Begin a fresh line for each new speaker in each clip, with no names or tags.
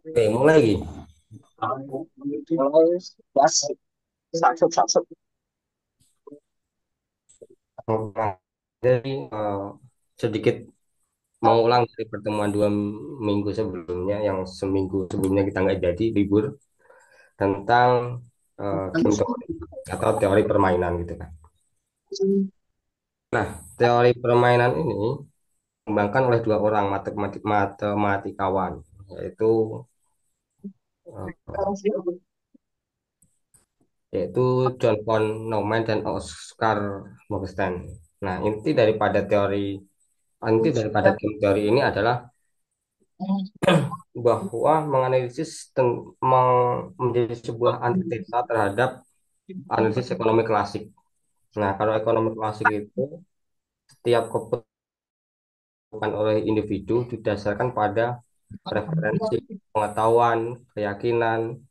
Oke, mulai lagi. Jadi sedikit mengulang dari pertemuan 2 minggu sebelumnya, yang seminggu sebelumnya kita nggak jadi libur, tentang game teori atau teori permainan gitu kan. Nah, teori permainan ini dikembangkan oleh dua orang matematikawan, yaitu eh, yaitu John von Neumann dan Oscar Morgenstern. Nah, inti daripada game teori ini adalah bahwa menjadi sebuah antitesa terhadap analisis ekonomi klasik. Nah, kalau ekonomi klasik itu setiap keputusan oleh individu didasarkan pada preferensi, pengetahuan, keyakinan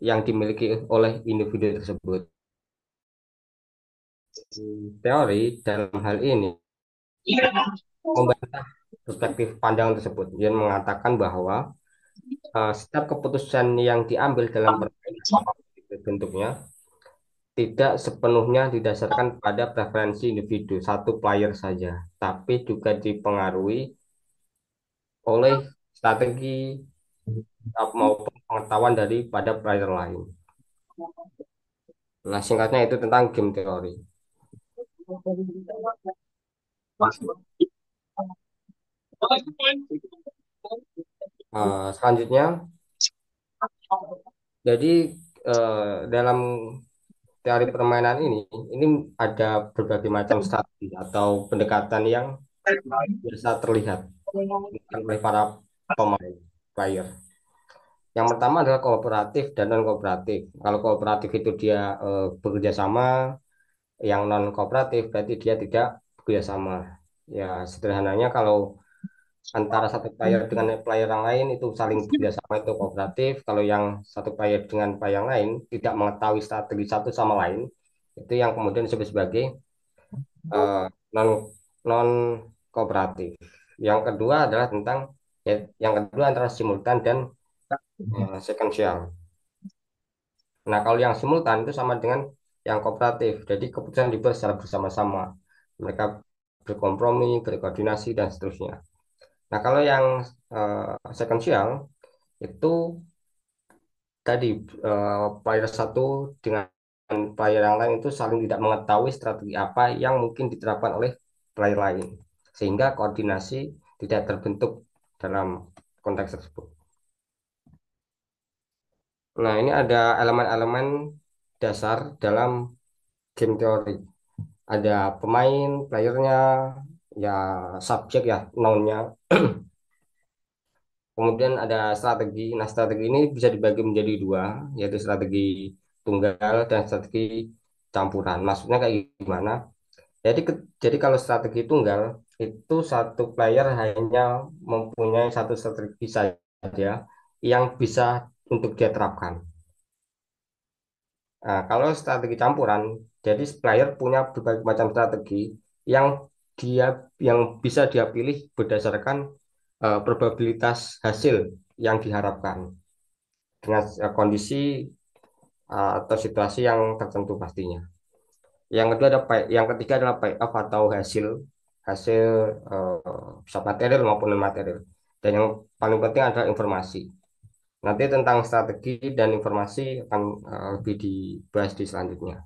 yang dimiliki oleh individu tersebut. Teori dalam hal ini membantah perspektif pandang tersebut. Dia mengatakan bahwa setiap keputusan yang diambil dalam permainan apapun itu bentuknya tidak sepenuhnya didasarkan pada preferensi individu satu player saja, tapi juga dipengaruhi oleh strategi maupun pengetahuan daripada player lain. Nah, singkatnya itu tentang game teori. Selanjutnya, jadi dalam teori permainan ini ada berbagai macam strategi atau pendekatan yang biasa terlihat oleh para pemain player. Yang pertama adalah kooperatif dan non kooperatif. Kalau kooperatif itu dia bekerja sama, yang non kooperatif berarti dia tidak bekerja sama. Ya, sederhananya kalau antara satu player dengan player yang lain itu saling bekerja sama itu kooperatif. Kalau yang satu player dengan player yang lain tidak mengetahui strategi satu sama lain, itu yang kemudian disebut sebagai eh, non non kooperatif. Yang kedua adalah tentang yang kedua antara simultan dan sekuensial. Nah, kalau yang simultan itu sama dengan yang kooperatif. Jadi keputusan dibuat secara bersama-sama. Mereka berkompromi, berkoordinasi, dan seterusnya. Nah, kalau yang sekuensial itu tadi player satu dengan player yang lain itu saling tidak mengetahui strategi apa yang mungkin diterapkan oleh player lain. Sehingga koordinasi tidak terbentuk dalam konteks tersebut. Nah, ini ada elemen-elemen dasar dalam game teori. Ada pemain, playernya, ya subjek ya, nounnya. Kemudian ada strategi. Nah, strategi ini bisa dibagi menjadi dua, yaitu strategi tunggal dan strategi campuran. Maksudnya kayak gimana? Jadi kalau strategi tunggal itu satu player hanya mempunyai satu strategi saja yang bisa untuk dia terapkan. Nah, kalau strategi campuran, jadi player punya berbagai macam strategi yang dia yang bisa dia pilih berdasarkan probabilitas hasil yang diharapkan dengan kondisi atau situasi yang tertentu pastinya. Yang ketiga adalah payoff atau hasil hasil bisa material maupun non material. Dan yang paling penting adalah informasi. Nanti tentang strategi dan informasi akan lebih dibahas di selanjutnya.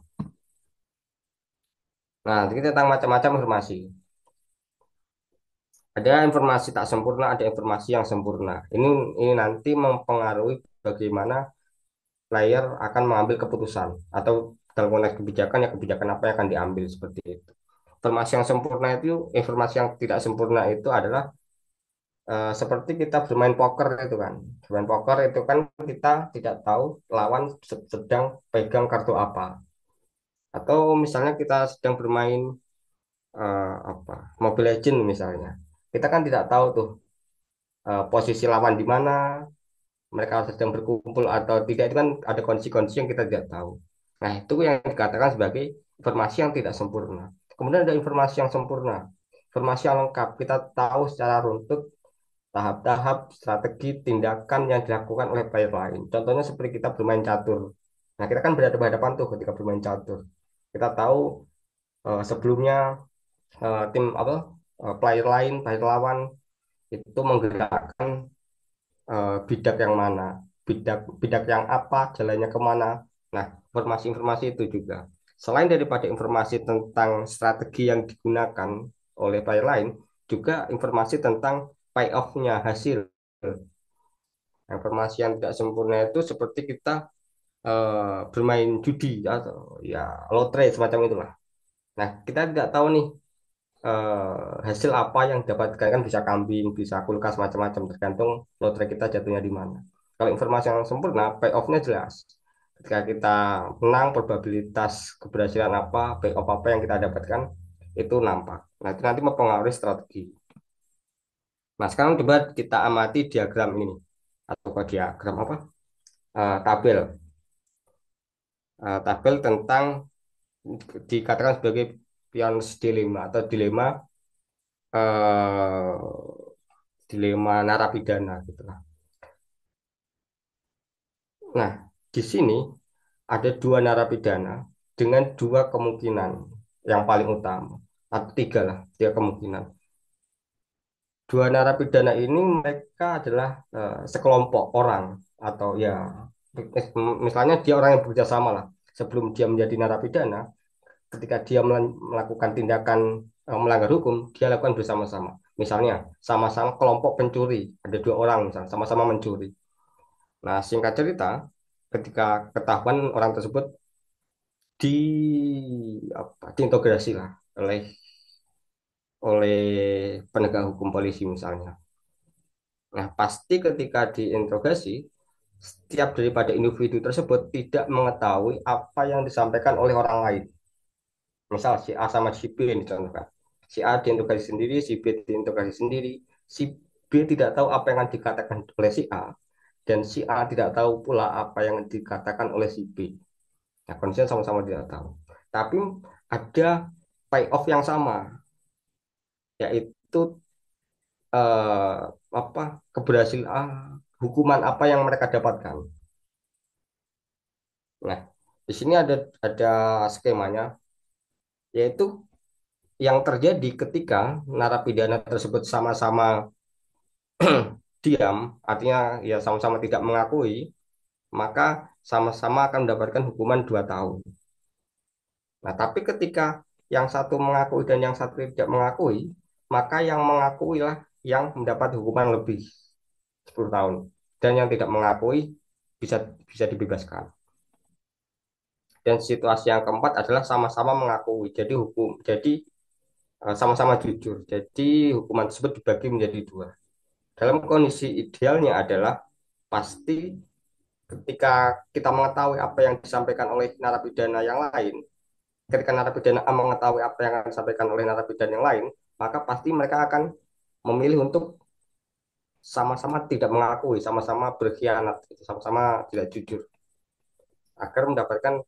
Nah, ini tentang macam-macam informasi. Ada informasi tak sempurna, ada informasi yang sempurna. Ini nanti mempengaruhi bagaimana player akan mengambil keputusan atau dalam konteks kebijakan ya kebijakan apa yang akan diambil seperti itu. Informasi yang sempurna itu, informasi yang tidak sempurna itu adalah seperti kita bermain poker itu kan. Bermain poker itu kan kita tidak tahu lawan sedang pegang kartu apa. Atau misalnya kita sedang bermain apa Mobile Legends misalnya, kita kan tidak tahu tuh posisi lawan di mana, mereka sedang berkumpul atau tidak itu kan ada kondisi-kondisi yang kita tidak tahu. Nah, itu yang dikatakan sebagai informasi yang tidak sempurna. Kemudian ada informasi yang sempurna, informasi yang lengkap. Kita tahu secara runtut tahap-tahap strategi tindakan yang dilakukan oleh player lain. Contohnya seperti kita bermain catur. Nah, kita kan berhadapan-hadapan tuh ketika bermain catur. Kita tahu sebelumnya tim apa player lain, player lawan itu menggerakkan bidak yang mana, bidak bidak yang apa, jalannya kemana. Nah, informasi-informasi itu juga. Selain daripada informasi tentang strategi yang digunakan oleh player lain, juga informasi tentang payoff-nya hasil. Informasi yang tidak sempurna itu seperti kita bermain judi atau ya lotre semacam itulah. Nah, kita tidak tahu nih hasil apa yang didapatkan kan bisa kambing, bisa kulkas macam-macam tergantung lotre kita jatuhnya di mana. Kalau informasi yang sempurna, payoff-nya jelas. Ketika kita menang, probabilitas keberhasilan apa, payoff apa yang kita dapatkan itu nampak. Nah, itu nanti mempengaruhi strategi. Nah, sekarang coba kita amati diagram ini nih. Atau diagram apa? Tabel. Tabel tentang dikatakan sebagai Pioneers Dilemma atau eh, dilema narapidana gitu lah. Nah, di sini ada dua narapidana dengan dua kemungkinan yang paling utama atau tiga lah, tiga kemungkinan. Dua narapidana ini mereka adalah sekelompok orang atau ya misalnya dia orang yang bekerja sama lah. Sebelum dia menjadi narapidana, ketika dia melakukan tindakan melanggar hukum, dia lakukan bersama-sama. Misalnya, sama-sama kelompok pencuri, ada dua orang misalnya, sama-sama mencuri. Nah, singkat cerita, ketika ketahuan orang tersebut diintegrasi lah oleh oleh penegak hukum polisi misalnya. Nah, pasti ketika diinterogasi, setiap daripada individu tersebut tidak mengetahui apa yang disampaikan oleh orang lain. Misal si A sama si B yang dicontohkan. Si A diinterogasi sendiri, si B diinterogasi sendiri. Si B tidak tahu apa yang akan dikatakan oleh si A, dan si A tidak tahu pula apa yang dikatakan oleh si B. Nah, konsisten sama-sama tidak tahu. Tapi ada payoff yang sama, yaitu eh, apa keberhasilan hukuman apa yang mereka dapatkan. Nah, di sini ada skemanya, yaitu yang terjadi ketika narapidana tersebut sama-sama diam, artinya ya sama-sama tidak mengakui, maka sama-sama akan mendapatkan hukuman 2 tahun. Nah, tapi ketika yang satu mengakui dan yang satu tidak mengakui, maka yang mengakui lah yang mendapat hukuman lebih 10 tahun. Dan yang tidak mengakui bisa bisa dibebaskan. Dan situasi yang keempat adalah sama-sama mengakui. Jadi sama-sama jujur. Jadi hukuman tersebut dibagi menjadi dua. Dalam kondisi idealnya adalah pasti ketika kita mengetahui apa yang disampaikan oleh narapidana yang lain, ketika narapidana A mengetahui apa yang akan disampaikan oleh narapidana yang lain, maka pasti mereka akan memilih untuk sama-sama tidak mengakui, sama-sama berkhianat, sama-sama tidak jujur, agar mendapatkan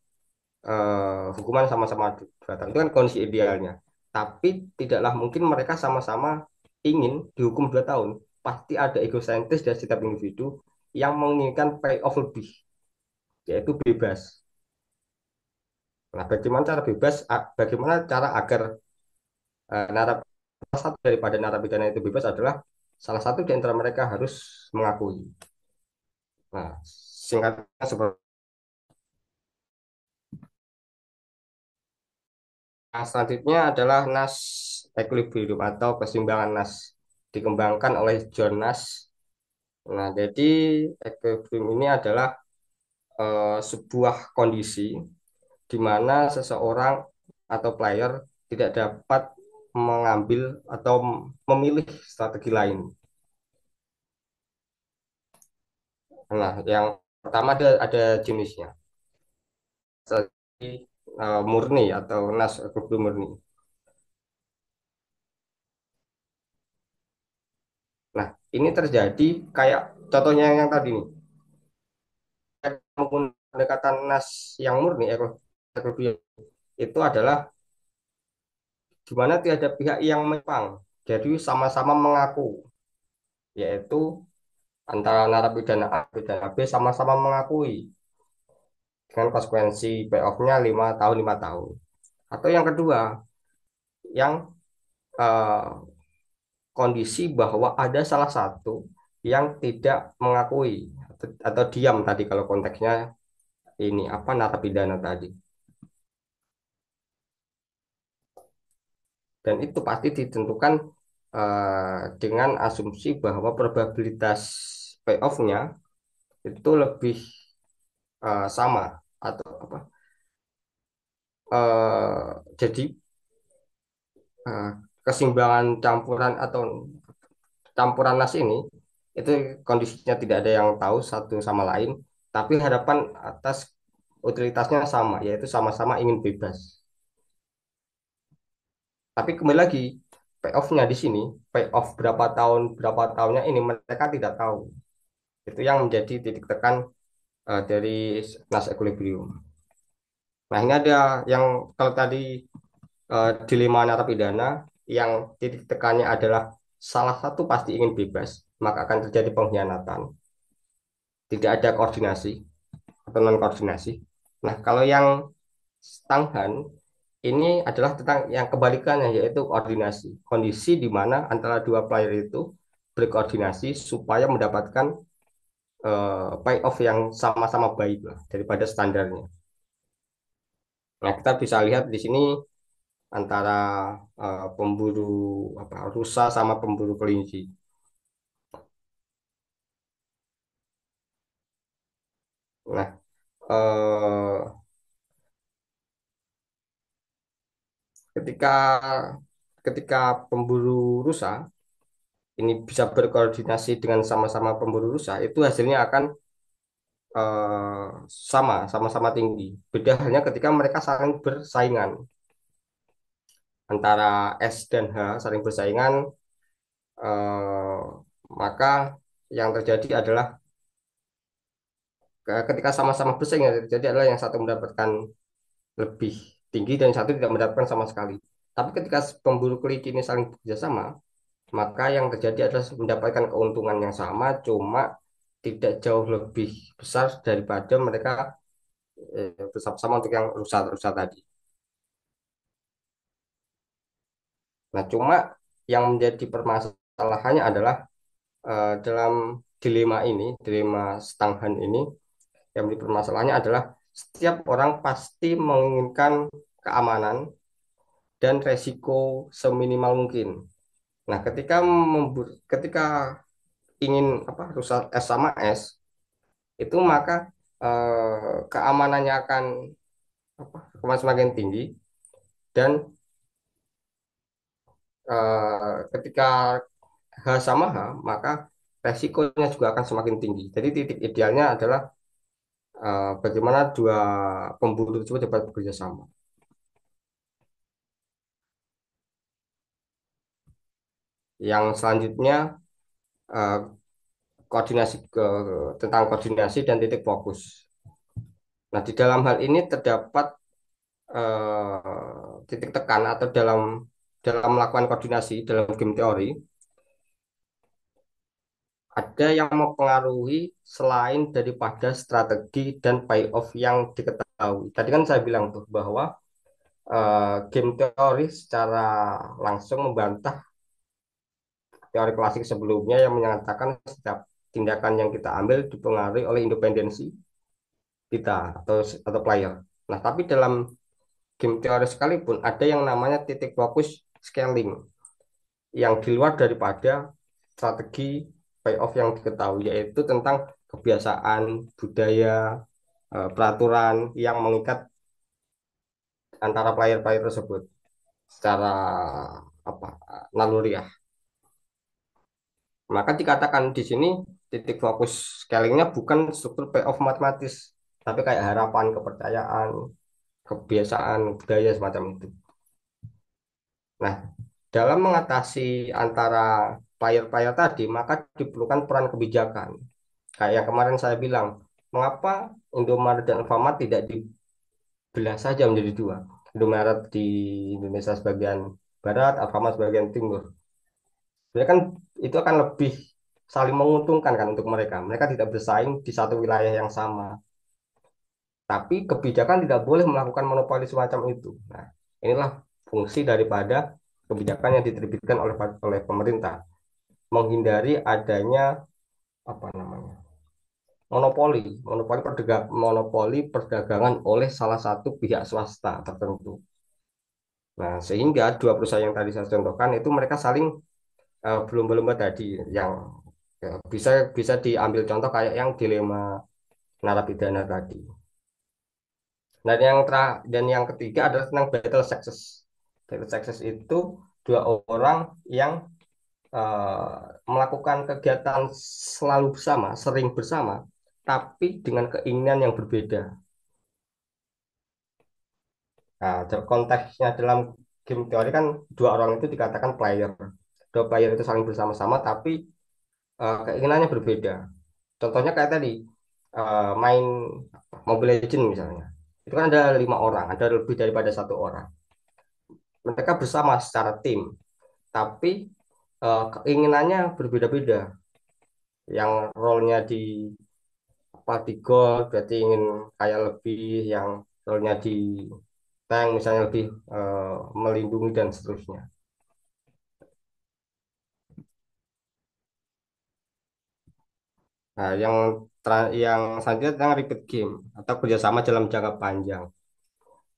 hukuman sama-sama 2 tahun. Itu kan kondisi idealnya. Tapi tidaklah mungkin mereka sama-sama ingin dihukum 2 tahun. Pasti ada egosentris dari setiap individu yang menginginkan payoff lebih, yaitu bebas. Nah, bagaimana cara agar narapidana satu daripada narapidana itu bebas adalah salah satu di antara mereka harus mengakui. Nah, singkatnya seperti selanjutnya adalah Nash equilibrium atau keseimbangan Nash dikembangkan oleh John Nash. Nah, jadi equilibrium ini adalah sebuah kondisi di mana seseorang atau player tidak dapat mengambil atau memilih strategi lain. Nah, yang pertama ada jenisnya, strategi murni atau Nash equilibrium murni. Nah, ini terjadi kayak contohnya yang tadi nih. menggunakan pendekatan nas yang murni ekologi itu adalah di mana tidak ada pihak yang menyimpang. Jadi sama-sama mengaku, yaitu antara narapidana A dan B sama-sama mengakui dengan konsekuensi payoff-nya 5 tahun 5 tahun. Atau yang kedua, yang eh, kondisi bahwa ada salah satu yang tidak mengakui atau diam tadi kalau konteksnya ini apa narapidana tadi. Dan itu pasti ditentukan dengan asumsi bahwa probabilitas payoff-nya itu lebih sama atau apa jadi eh, keseimbangan campuran atau campuran nas ini itu kondisinya tidak ada yang tahu satu sama lain, tapi harapan atas utilitasnya sama, yaitu sama-sama ingin bebas. Tapi kembali lagi, payoff-nya di sini, payoff berapa tahunnya ini mereka tidak tahu. Itu yang menjadi titik tekan dari nas equilibrium. Nah, ini ada yang kalau tadi dilema narapidana, yang titik tekannya adalah salah satu pasti ingin bebas, maka akan terjadi pengkhianatan. Tidak ada koordinasi atau non koordinasi. Nah, kalau yang stanghan ini adalah tentang yang kebalikannya yaitu koordinasi. Kondisi di mana antara dua player itu berkoordinasi supaya mendapatkan payoff yang sama-sama baik lah daripada standarnya. Nah, kita bisa lihat di sini antara pemburu apa rusa sama pemburu kelinci. Nah, eh, ketika ketika pemburu rusa ini bisa berkoordinasi dengan sama-sama pemburu rusa, itu hasilnya akan sama-sama tinggi. Beda halnya ketika mereka saling bersaingan antara S dan H saling bersaingan, eh, maka yang terjadi adalah ketika sama-sama bersaing yang terjadi adalah yang satu mendapatkan lebih tinggi dan yang satu tidak mendapatkan sama sekali. Tapi ketika pemburu kelinci ini saling bekerja sama, maka yang terjadi adalah mendapatkan keuntungan yang sama, cuma tidak jauh lebih besar daripada mereka bersama-sama untuk yang rusa-rusa tadi. Nah, cuma yang menjadi permasalahannya adalah dalam dilema Stanghan ini, yang menjadi permasalahannya adalah setiap orang pasti menginginkan keamanan dan resiko seminimal mungkin. Nah, ketika ingin apa rusak S sama S itu maka keamanannya akan semakin tinggi dan ketika H sama H maka resikonya juga akan semakin tinggi. Jadi titik idealnya adalah bagaimana dua pemburu tersebut dapat bekerja sama. Yang selanjutnya eh, tentang koordinasi dan titik fokus. Nah, di dalam hal ini terdapat titik tekan atau dalam melakukan koordinasi dalam game teori ada yang mempengaruhi selain daripada strategi dan payoff yang diketahui. Tadi kan saya bilang tuh bahwa game teori secara langsung membantah teori klasik sebelumnya yang menyatakan setiap tindakan yang kita ambil dipengaruhi oleh independensi kita atau player. Nah, tapi dalam game teori sekalipun ada yang namanya titik fokus scaling yang di luar daripada strategi payoff yang diketahui, yaitu tentang kebiasaan, budaya, peraturan yang mengikat antara player-player tersebut secara apa naluriah. Maka dikatakan di sini titik fokus scalingnya bukan struktur payoff matematis, tapi kayak harapan, kepercayaan, kebiasaan, budaya semacam itu. Nah, dalam mengatasi antara player-player tadi, maka diperlukan peran kebijakan. Kayak yang kemarin saya bilang, mengapa Indomaret dan Alfamart tidak dibelah saja menjadi dua? Indomaret di Indonesia sebagian barat, Alfamart sebagian timur. Sebenarnya kan itu akan lebih saling menguntungkan kan untuk mereka. Mereka tidak bersaing di satu wilayah yang sama. Tapi kebijakan tidak boleh melakukan monopoli semacam itu. Nah, inilah fungsi daripada kebijakan yang diterbitkan oleh pemerintah, menghindari adanya apa namanya monopoli perdagangan oleh salah satu pihak swasta tertentu. Nah, sehingga dua perusahaan yang tadi saya contohkan itu mereka saling belum belum tadi yang bisa bisa diambil contoh kayak yang dilema narapidana tadi. Dan yang ketiga adalah tentang battle success. Battle success itu dua orang yang eh, melakukan kegiatan selalu bersama, sering bersama, tapi dengan keinginan yang berbeda. Nah, konteksnya dalam game teori kan dua orang itu dikatakan player. Dua player itu saling bersama-sama, tapi keinginannya berbeda. Contohnya kayak tadi, main Mobile Legends misalnya. Itu kan ada 5 orang, ada lebih daripada satu orang. Mereka bersama secara tim, tapi keinginannya berbeda-beda. Yang role-nya di apa di gold berarti ingin kayak lebih, yang role-nya di tank misalnya lebih melindungi dan seterusnya. Nah, yang selanjutnya tentang repeat game atau kerjasama dalam jangka panjang.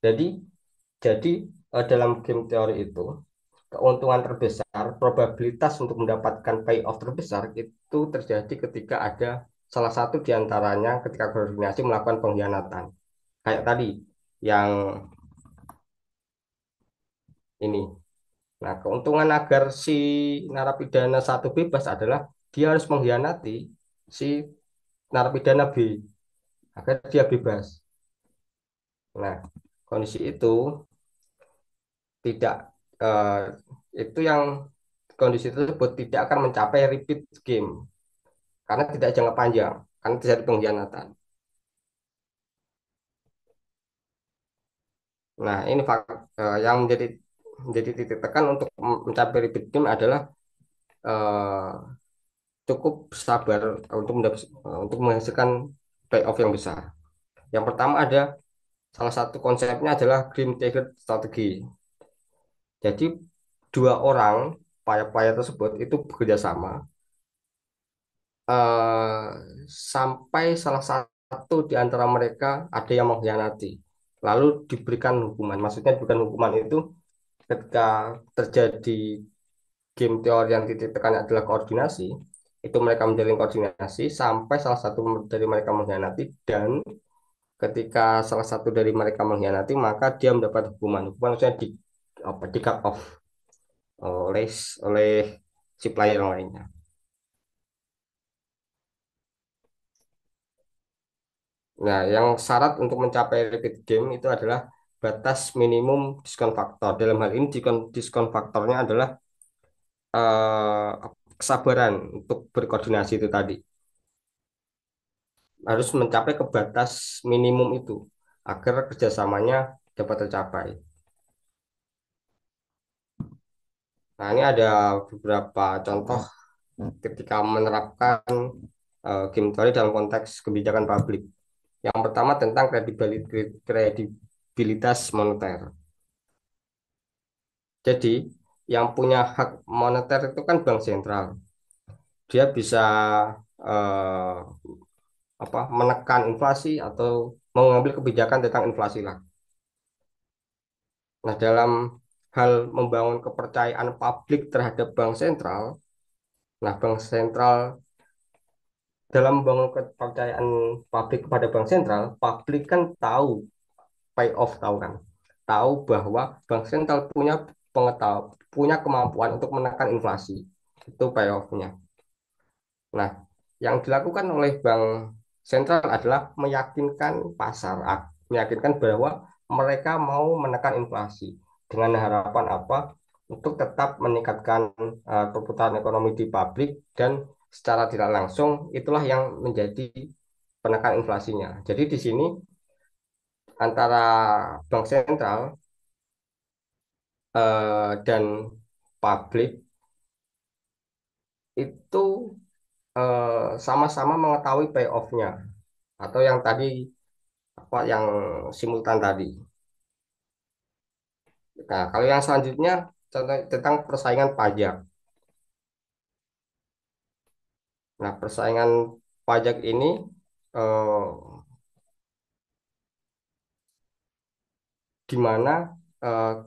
Jadi jadi dalam game teori itu keuntungan terbesar, probabilitas untuk mendapatkan payoff terbesar itu terjadi ketika ada salah satu di antaranya ketika koordinasi melakukan pengkhianatan. Kayak tadi yang ini. Nah, keuntungan agar si narapidana satu bebas adalah dia harus mengkhianati si narapidana B agar dia bebas. Nah, kondisi itu tidak eh, itu yang kondisi tersebut tidak akan mencapai repeat game karena tidak jangka panjang, karena terjadi pengkhianatan. Nah, ini yang menjadi titik tekan untuk mencapai repeat game adalah eh, cukup sabar untuk menghasilkan payoff yang besar. Yang pertama ada salah satu konsepnya adalah Green Tiger Strategi. Jadi dua orang paya-paya tersebut itu bekerja sama eh, sampai salah satu di antara mereka ada yang mengkhianati. Lalu diberikan hukuman. Maksudnya diberikan hukuman itu ketika terjadi game teori yang titik tekannya adalah koordinasi, itu mereka menjalin koordinasi sampai salah satu dari mereka mengkhianati, dan ketika salah satu dari mereka mengkhianati maka dia mendapat hukuman. Hukuman maksudnya di cut off oleh oleh si player yang lainnya. Nah, yang syarat untuk mencapai repeat game itu adalah batas minimum diskon faktor. Dalam hal ini diskon faktornya adalah eh, kesabaran untuk berkoordinasi itu tadi. Harus mencapai ke batas minimum itu agar kerjasamanya dapat tercapai. Nah, ini ada beberapa contoh ketika menerapkan game theory dalam konteks kebijakan publik. Yang pertama tentang kredibilitas moneter. Jadi, yang punya hak moneter itu kan bank sentral. Dia bisa eh, menekan inflasi atau mengambil kebijakan tentang inflasi lah. Nah, dalam hal membangun kepercayaan publik terhadap bank sentral, nah bank sentral dalam membangun kepercayaan publik kepada bank sentral, publik kan tahu payoff, tahu kan, tahu bahwa bank sentral punya kemampuan untuk menekan inflasi, itu payoffnya. Nah, yang dilakukan oleh bank sentral adalah meyakinkan pasar, meyakinkan bahwa mereka mau menekan inflasi dengan harapan apa? Untuk tetap meningkatkan perputaran ekonomi di pabrik, dan secara tidak langsung itulah yang menjadi penekan inflasinya. Jadi di sini antara bank sentral dan publik itu sama-sama mengetahui payoff-nya atau yang tadi apa yang simultan tadi. Nah, kalau yang selanjutnya contoh tentang persaingan pajak. Nah, persaingan pajak ini eh, di mana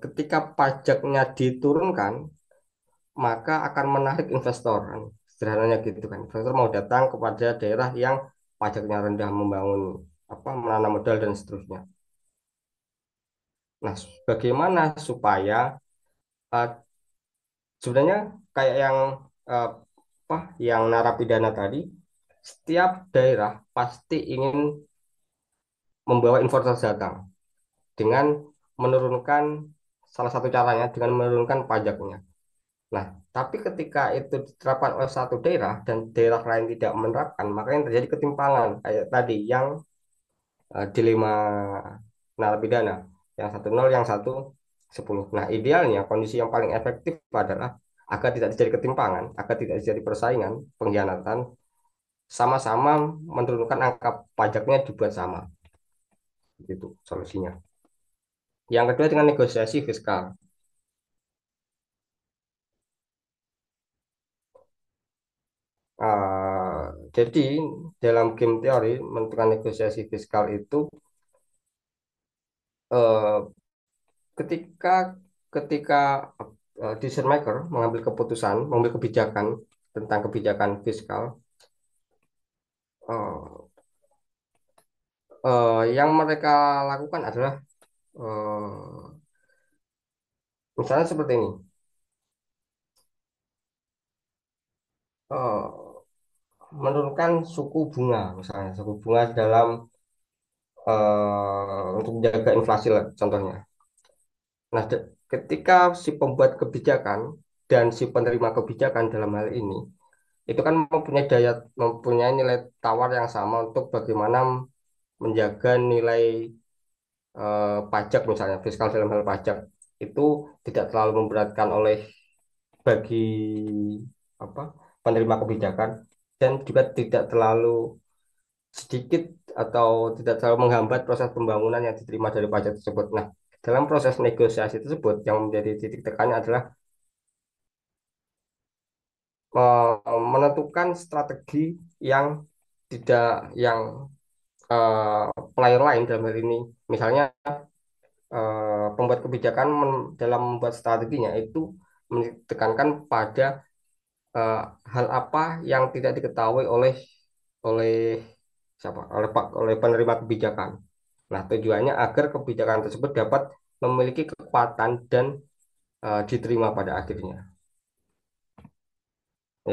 ketika pajaknya diturunkan, maka akan menarik investor. Kan. Sederhananya gitu kan. Investor mau datang kepada daerah yang pajaknya rendah membangun apa menanam modal dan seterusnya. Nah, bagaimana supaya eh, sebenarnya kayak yang eh, apa yang narapidana tadi, setiap daerah pasti ingin membawa investor datang dengan menurunkan salah satu caranya dengan menurunkan pajaknya. Nah, tapi ketika itu diterapkan oleh satu daerah dan daerah lain tidak menerapkan, maka yang terjadi ketimpangan kayak tadi yang dilema narapidana, yang satu nol, yang satu 10. Nah, idealnya kondisi yang paling efektif adalah agar tidak terjadi ketimpangan, agar tidak terjadi persaingan, pengkhianatan, sama-sama menurunkan angka pajaknya dibuat sama. Itu solusinya. Yang kedua dengan negosiasi fiskal. Ah, jadi dalam game teori menentukan negosiasi fiskal itu eh, ketika ketika decision maker mengambil keputusan, mengambil kebijakan tentang kebijakan fiskal, eh, yang mereka lakukan adalah misalnya seperti ini, eh, menurunkan suku bunga, misalnya suku bunga dalam untuk menjaga inflasi lah, contohnya. Nah, ketika si pembuat kebijakan dan si penerima kebijakan dalam hal ini itu kan mempunyai nilai tawar yang sama untuk bagaimana menjaga nilai pajak misalnya fiskal dalam hal pajak itu tidak terlalu memberatkan oleh bagi apa penerima kebijakan dan juga tidak terlalu sedikit atau tidak terlalu menghambat proses pembangunan yang diterima dari pajak tersebut. Nah, dalam proses negosiasi tersebut yang menjadi titik tekannya adalah menentukan strategi yang tidak yang player lain dalam hal ini misalnya pembuat kebijakan dalam membuat strateginya itu menekankan pada eh, hal apa yang tidak diketahui oleh siapa oleh penerima kebijakan. Nah, tujuannya agar kebijakan tersebut dapat memiliki kekuatan dan diterima pada akhirnya.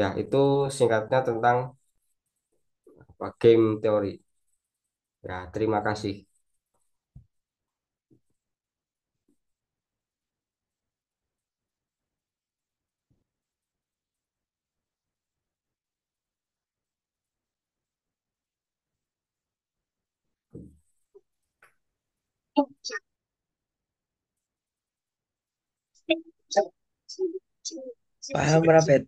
Ya, itu singkatnya tentang game teori. Ya, terima kasih.
Paham, Rafet?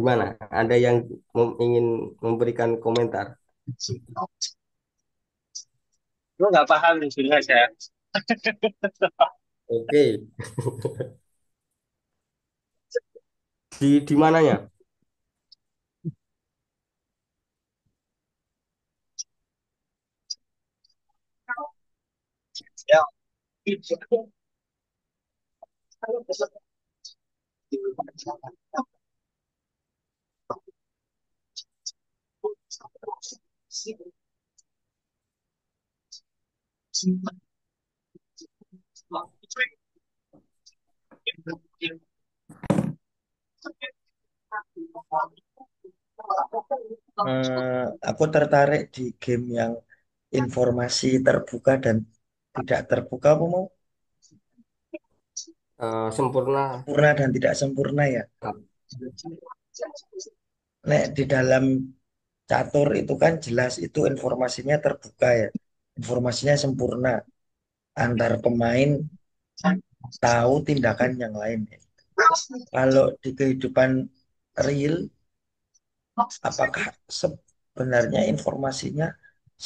Gimana? Ada yang ingin memberikan komentar?
Lu nggak paham jelas ya.
Oke, di mananya?
Ya. Aku tertarik di game yang informasi terbuka dan tidak terbuka. Aku mau
Sempurna.
sempurna dan tidak sempurna ya. Nek di dalam catur itu kan jelas itu informasinya terbuka ya. Informasinya sempurna. Antar pemain tahu tindakan yang lain ya. Kalau di kehidupan real, apakah sebenarnya informasinya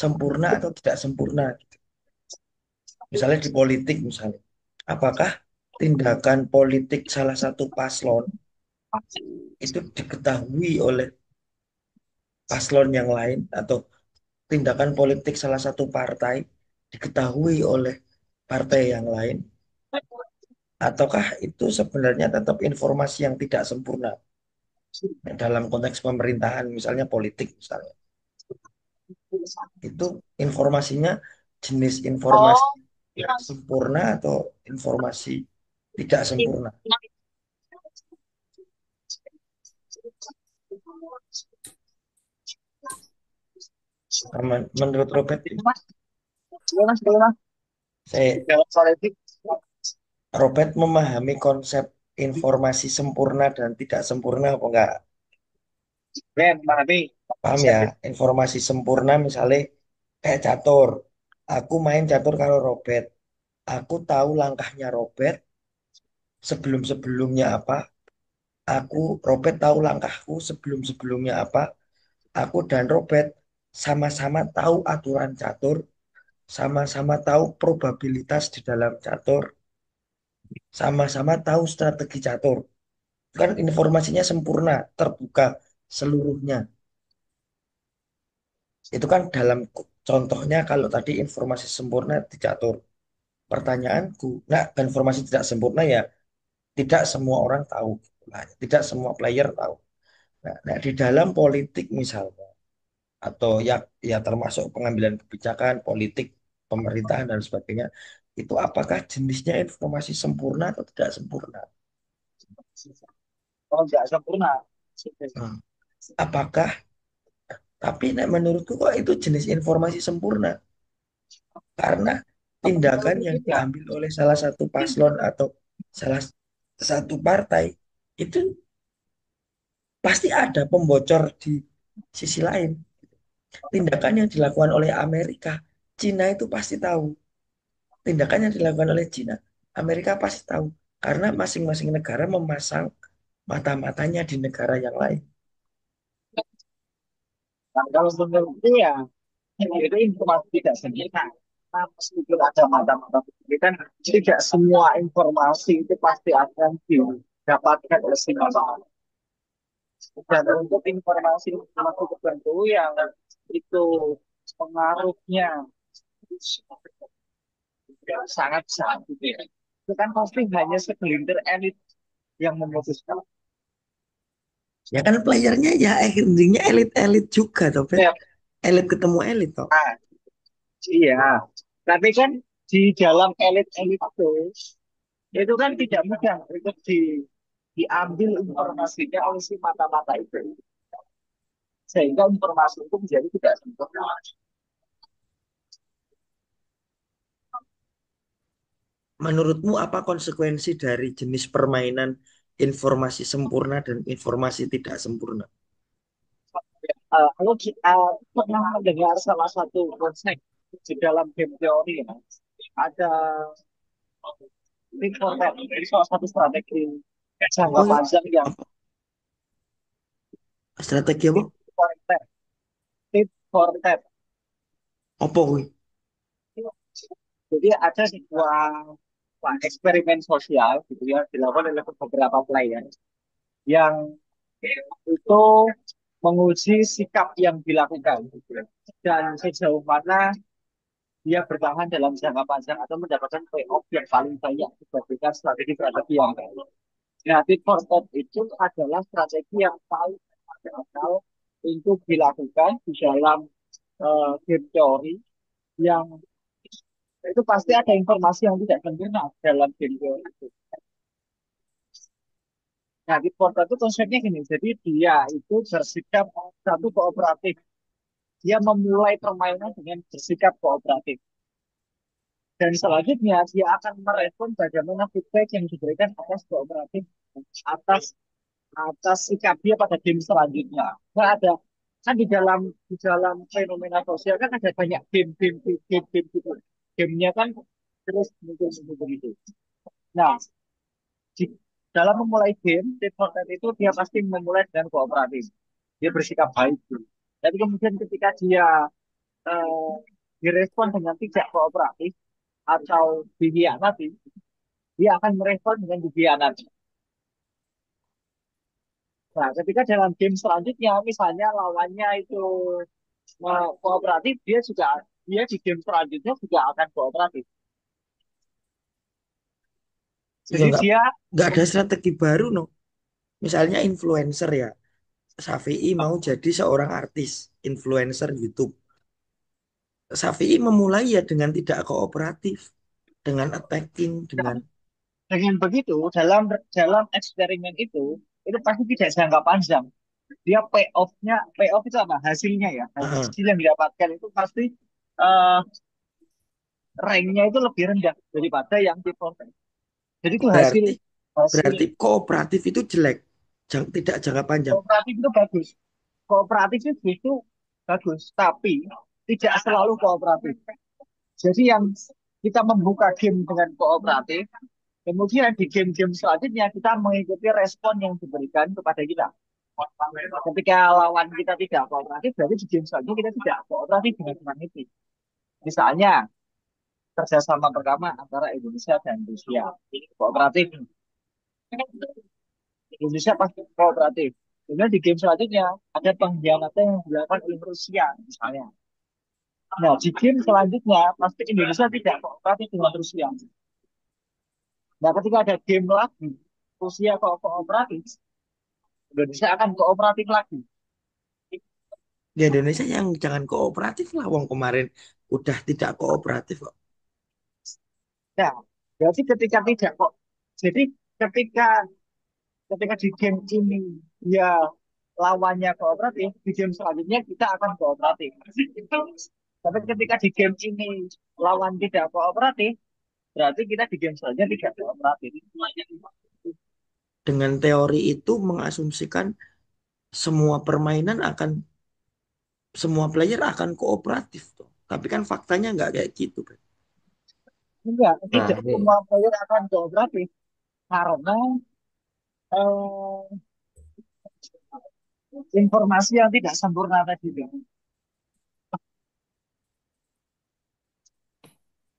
sempurna atau tidak sempurna? Misalnya di politik misalnya. Apakah tindakan politik salah satu paslon itu diketahui oleh paslon yang lain atau tindakan politik salah satu partai diketahui oleh partai yang lain ataukah itu sebenarnya tetap informasi yang tidak sempurna dalam konteks pemerintahan misalnya politik misalnya itu informasinya jenis informasi sempurna atau informasi tidak sempurna. Menurut Robert, saya Robert memahami konsep informasi sempurna dan tidak sempurna apa enggak? Paham ya? Informasi sempurna misalnya kayak catur. Aku main catur kalau Robert. Aku tahu langkahnya Robert sebelum-sebelumnya apa. Robert tahu langkahku sebelum-sebelumnya apa. Aku dan Robert sama-sama tahu aturan catur, sama-sama tahu probabilitas di dalam catur, sama-sama tahu strategi catur. Kan informasinya sempurna, terbuka seluruhnya. Itu kan dalam contohnya kalau tadi informasi sempurna dicatur. Pertanyaanku, nah informasi tidak sempurna ya tidak semua orang tahu. Nah, tidak semua player tahu. Nah, di dalam politik misalnya atau ya termasuk pengambilan kebijakan politik pemerintahan dan sebagainya itu apakah jenisnya informasi sempurna atau tidak sempurna? Hmm. Apakah tapi nek menurutku kok itu jenis informasi sempurna karena tindakan yang diambil oleh salah satu paslon atau salah satu partai itu pasti ada pembocor di sisi lain. Tindakan yang dilakukan oleh Amerika, Cina itu pasti tahu. Tindakan yang dilakukan oleh Cina, Amerika pasti tahu. Karena masing-masing negara memasang mata-matanya di negara yang lain.
Nah, kalau menurutku ya itu informasi tidak sempurna. Nah, meskipun ada mata-mata ini kan tidak semua informasi itu pasti akan didapatkan oleh si mata. Dan untuk informasi tertentu yang itu pengaruhnya sangat besar gitu ya. Itu kan pasti hanya segelintir elit yang memutuskan.
Ya kan playernya ya endingnya elit-elit juga toh, Bet.
Ya,
Elit ketemu elit toh.
iya. Tapi kan di dalam elit-elit itu kan tidak mudah untuk diambil informasinya oleh si mata-mata itu. Sehingga informasi itu menjadi tidak sempurna.
Menurutmu apa konsekuensi dari jenis permainan informasi sempurna dan informasi tidak sempurna?
Kalau kita pernah mendengar salah satu konsep di dalam game teori ya, ada Think for That. Jadi salah satu strategi jangka
Oh,
panjang yang
apa strategi apa?
Think for That. Think for That.
Apa kuwi?
Jadi ada sebuah eksperimen sosial gitu ya dilakukan oleh beberapa player yang itu menguji sikap yang dilakukan gitu ya. Dan sejauh mana dia bertahan dalam jangka panjang atau mendapatkan payoff yang paling banyak dibandingkan strategi-strategi yang lain. Nah, fit for pop itu adalah strategi yang paling akal untuk dilakukan di dalam game teori yang itu pasti ada informasi yang tidak sempurna dalam game teori itu. Nah, fit for pop itu konsepnya gini, jadi dia itu bersikap satu kooperatif. Dia memulai permainan dengan bersikap kooperatif. Dan selanjutnya dia akan merespon bagaimana feedback yang diberikan atas kooperatif atas atas sikap dia pada game selanjutnya. Nggak ada kan di dalam fenomena sosial kan ada banyak game gitu. Gamenya kan terus muncul begitu. Nah, di dalam memulai game, tim Fortnite itu dia pasti memulai dengan kooperatif. Dia bersikap baik. Gitu. Tapi kemudian ketika dia eh, direspon dengan tidak kooperatif atau dikhianati, dia akan merespon dengan dikhianati. Nah, ketika dalam game selanjutnya, misalnya lawannya itu kooperatif, dia di game selanjutnya juga akan kooperatif.
Ya
Jadi dia
nggak ada strategi baru no. Misalnya influencer ya. Safi'i mau jadi seorang artis, influencer YouTube. Safi'i memulai ya dengan tidak kooperatif, dengan attacking, dengan
dengan begitu dalam dalam eksperimen itu pasti tidak jangka panjang. Dia payoff itu apa? Hasilnya ya,
ah,
hasil yang didapatkan itu pasti eh ranknya itu lebih rendah daripada yang di proses. Jadi itu hasil
berarti
hasil
berarti kooperatif itu jelek, tidak jangka panjang.
kooperatif itu bagus. Kooperatif itu bagus, tapi tidak selalu kooperatif. Jadi yang kita membuka game dengan kooperatif, kemudian di game-game selanjutnya kita mengikuti respon yang diberikan kepada kita. Ketika lawan kita tidak kooperatif, berarti di game selanjutnya kita tidak kooperatif dengan teman itu. Misalnya, kerjasama pertama antara Indonesia dan Rusia. Kooperatif. Indonesia pasti kooperatif. Kemudian di game selanjutnya ada pengkhianatan yang dilakukan oleh Rusia misalnya. Nah, di game selanjutnya pasti Indonesia tidak kooperatif dengan Rusia. Nah, ketika ada game lagi, Rusia kooperatif, Indonesia akan kooperatif lagi.
Di Indonesia yang jangan kooperatif lah, wong kemarin udah tidak kooperatif kok.
Nah, berarti ketika tidak kok, jadi ketika ketika di game ini dia lawannya kooperatif, di game selanjutnya kita akan kooperatif. Tapi ketika di game ini lawan tidak kooperatif, berarti kita di game selanjutnya tidak kooperatif.
Dengan teori itu mengasumsikan semua permainan akan semua player akan kooperatif tuh. Tapi kan faktanya nggak kayak gitu, Bro.
Enggak,
Nah,
tidak semua player akan kooperatif karena eh, informasi yang tidak sempurna tadi.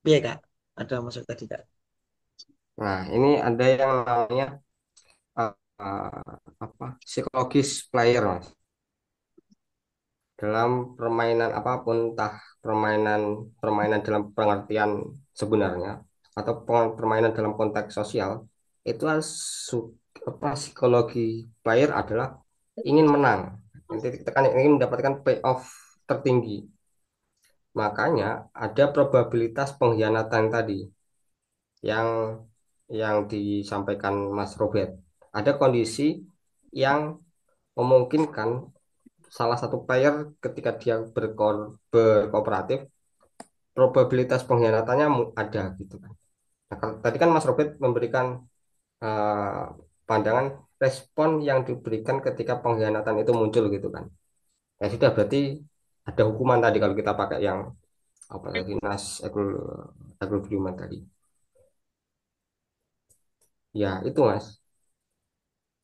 Iya Kak, ada masuk tadi Kak.
nah, ini ada yang namanya uh, apa psikologis player, Mas. Dalam permainan apapun, entah permainan permainan dalam pengertian sebenarnya atau permainan dalam konteks sosial, itu psikologi player adalah ingin menang. Nanti kita kan ingin mendapatkan payoff tertinggi. Makanya ada probabilitas pengkhianatan tadi yang disampaikan Mas Robert. Ada kondisi yang memungkinkan salah satu player ketika dia berkooperatif, probabilitas pengkhianatannya ada gitu kan. Nah, tadi kan Mas Robert memberikan eh, pandangan respon yang diberikan ketika pengkhianatan itu muncul gitu kan. Ya sudah berarti ada hukuman tadi kalau kita pakai yang apa tadi agreement tadi. Ya itu Mas.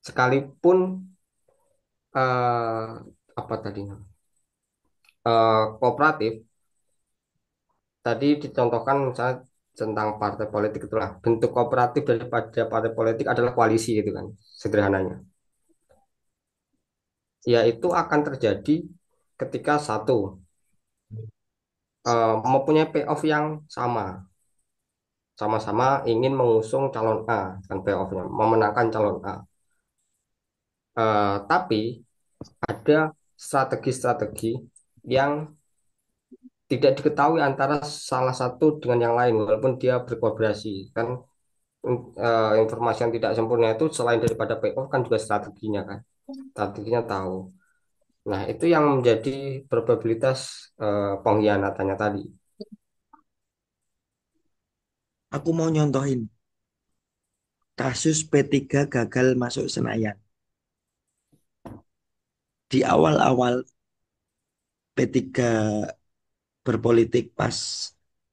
Sekalipun apa tadi kooperatif tadi dicontohkan misalnya tentang partai politik itulah bentuk kooperatif daripada partai politik adalah koalisi gitu kan sederhananya. Ya itu akan terjadi ketika satu mempunyai payoff yang sama, sama-sama ingin mengusung calon A kan payoffnya memenangkan calon A. Tapi ada strategi-strategi yang tidak diketahui antara salah satu dengan yang lain walaupun dia berkolaborasi kan. Informasi yang tidak sempurna itu selain daripada payoff kan juga strateginya kan. Strateginya tahu. Nah, itu yang menjadi probabilitas pengkhianatannya tadi.
Aku mau nyontohin kasus P3 gagal masuk Senayan. di awal-awal P3 berpolitik pas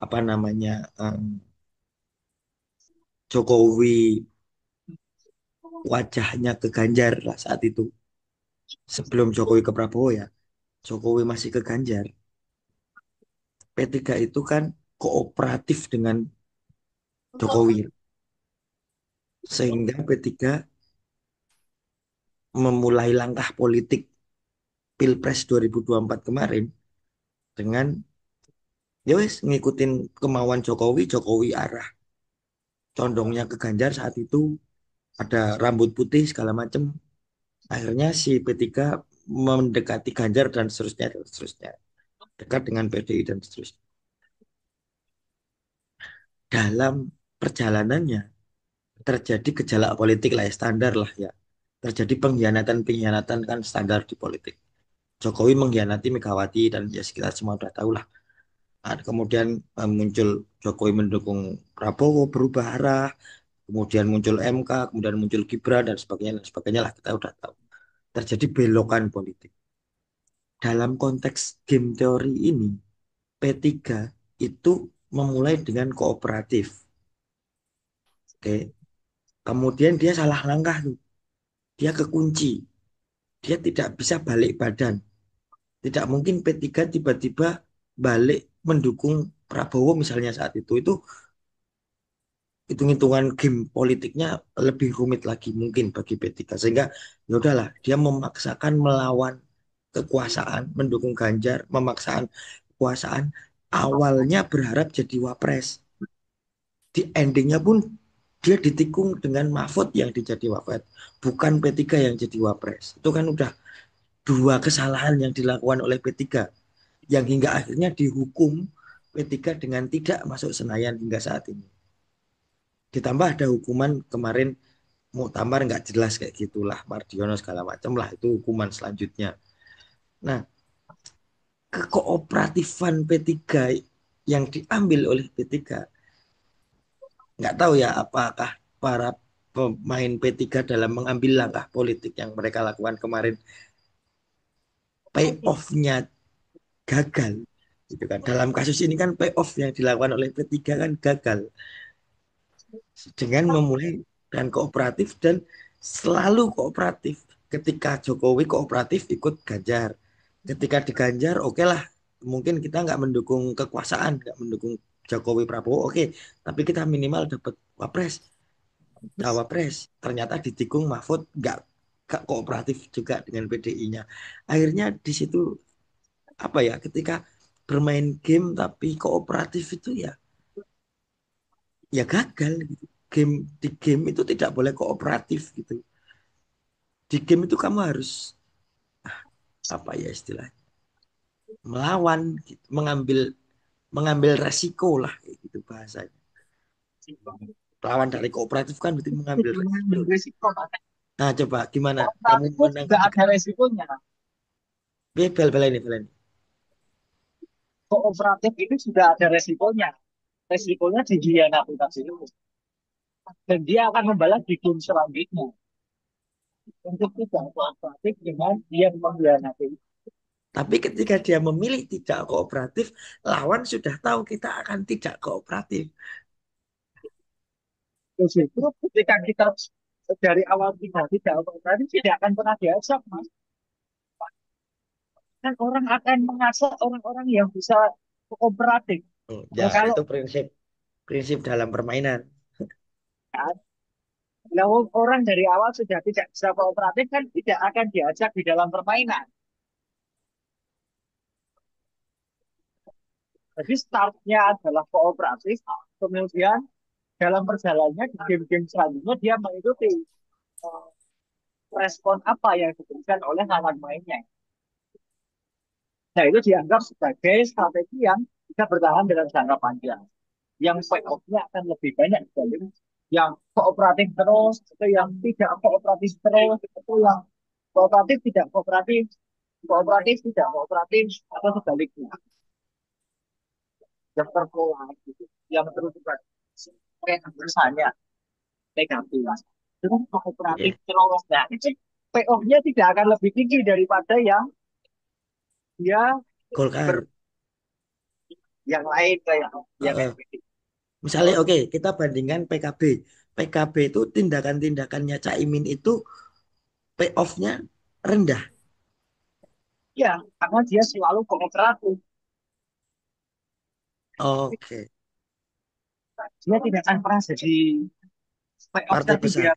apa namanya Jokowi wajahnya ke Ganjar lah saat itu. Sebelum Jokowi ke Prabowo ya, Jokowi masih ke Ganjar. P3 itu kan kooperatif dengan Jokowi. Sehingga P3 memulai langkah politik Pilpres 2024 kemarin dengan ya wes ngikutin kemauan Jokowi, Jokowi arah condongnya ke Ganjar saat itu ada rambut putih segala macam. Akhirnya si P3 mendekati Ganjar dan seterusnya. Dekat dengan PDI dan seterusnya. Dalam perjalanannya terjadi gejala politik lah ya, standar lah ya. Terjadi pengkhianatan-pengkhianatan kan standar di politik. Jokowi mengkhianati Megawati dan ya kita semua udah tahu lah. Kemudian muncul Jokowi mendukung Prabowo berubah arah, kemudian muncul MK, kemudian muncul Gibran dan sebagainya lah kita udah tahu. Terjadi belokan politik. Dalam konteks game teori ini, P3 itu memulai dengan kooperatif. Oke. Kemudian dia salah langkah tuh. Dia kekunci. Dia tidak bisa balik badan. Tidak mungkin P3 tiba-tiba balik mendukung Prabowo misalnya saat itu. Itu hitung-hitungan game politiknya lebih rumit lagi mungkin bagi P3. Sehingga ya udahlah, dia memaksakan melawan kekuasaan, mendukung Ganjar, memaksakan kekuasaan. Awalnya berharap jadi wapres. Di endingnya pun dia ditikung dengan Mahfud yang dijadi wapres, bukan P3 yang jadi wapres. Itu kan udah dua kesalahan yang dilakukan oleh P3 yang hingga akhirnya dihukum P3 dengan tidak masuk Senayan hingga saat ini. Ditambah ada hukuman kemarin muktamar nggak jelas kayak gitulah Mardiono segala macam lah itu hukuman selanjutnya. Nah, kekooperatifan P3 yang diambil oleh P3 nggak tahu ya apakah para pemain P3 dalam mengambil langkah politik yang mereka lakukan kemarin payoff-nya gagal gitu kan. Dalam kasus ini kan payoff yang dilakukan oleh P3 kan gagal dengan memulai dan kooperatif dan selalu kooperatif. Ketika Jokowi kooperatif ikut Ganjar. Ketika di Ganjar oke lah mungkin kita nggak mendukung kekuasaan, nggak mendukung Jokowi Prabowo oke, tapi kita minimal dapat wapres cawapres ternyata ditikung Mahfud nggak kooperatif juga dengan PDI-nya. Akhirnya di situ apa ya ketika bermain game tapi kooperatif itu ya gagal gitu. Di game itu tidak boleh kooperatif gitu. Di game itu kamu harus apa ya istilahnya melawan gitu, mengambil mengambil resiko lah kayak gitu bahasanya. Lawan dari kooperatif kan berarti mengambil
Itu
resiko.
mengambil risiko.
Nah, coba gimana kamu
Kooperatif pun juga
menanggapi
ada resikonya.
bel ini bel ini.
Kooperatif itu sudah ada resikonya. Resikonya dikhianati tadi itu. Dan dia akan membalas di game selanjutnya. Untuk tidak kooperatif dengan dia mengkhianati.
Tapi ketika dia memilih tidak kooperatif, lawan sudah tahu kita akan tidak kooperatif.
Justru ketika kita dari awal tidak kooperatif, tidak akan pernah diajak, Mas. Kan orang akan mengasah orang-orang yang bisa kooperatif.
Ya,
Nah, kalau
itu prinsip prinsip dalam permainan.
kalau orang dari awal sudah tidak bisa kooperatif, kan tidak akan diajak di dalam permainan. Jadi startnya adalah kooperatif, kemudian dalam perjalanannya di game-game selanjutnya dia mengikuti eh, respon apa yang diberikan oleh lawan mainnya. Nah, itu dianggap sebagai strategi yang bisa bertahan dalam jangka panjang. Yang payoff-nya akan lebih banyak dibanding yang kooperatif terus, atau yang tidak kooperatif terus, atau yang kooperatif tidak kooperatif, kooperatif tidak kooperatif, atau sebaliknya. Yang terpola, gitu. Yang terus kayak misalnya negatif. Itu kooperatif
Ya.
terus. Nah, itu payoff-nya tidak akan lebih tinggi daripada yang dia ber
Golkar.
yang lain kayak yang
Heeh.
NPD.
Misalnya oke, kita bandingkan PKB. PKB itu tindakan-tindakannya Caimin itu payoff-nya rendah.
Ya, karena dia selalu kooperatif.
Oke,
Dia tidak akan pernah jadi payoff
partai
tadi
besar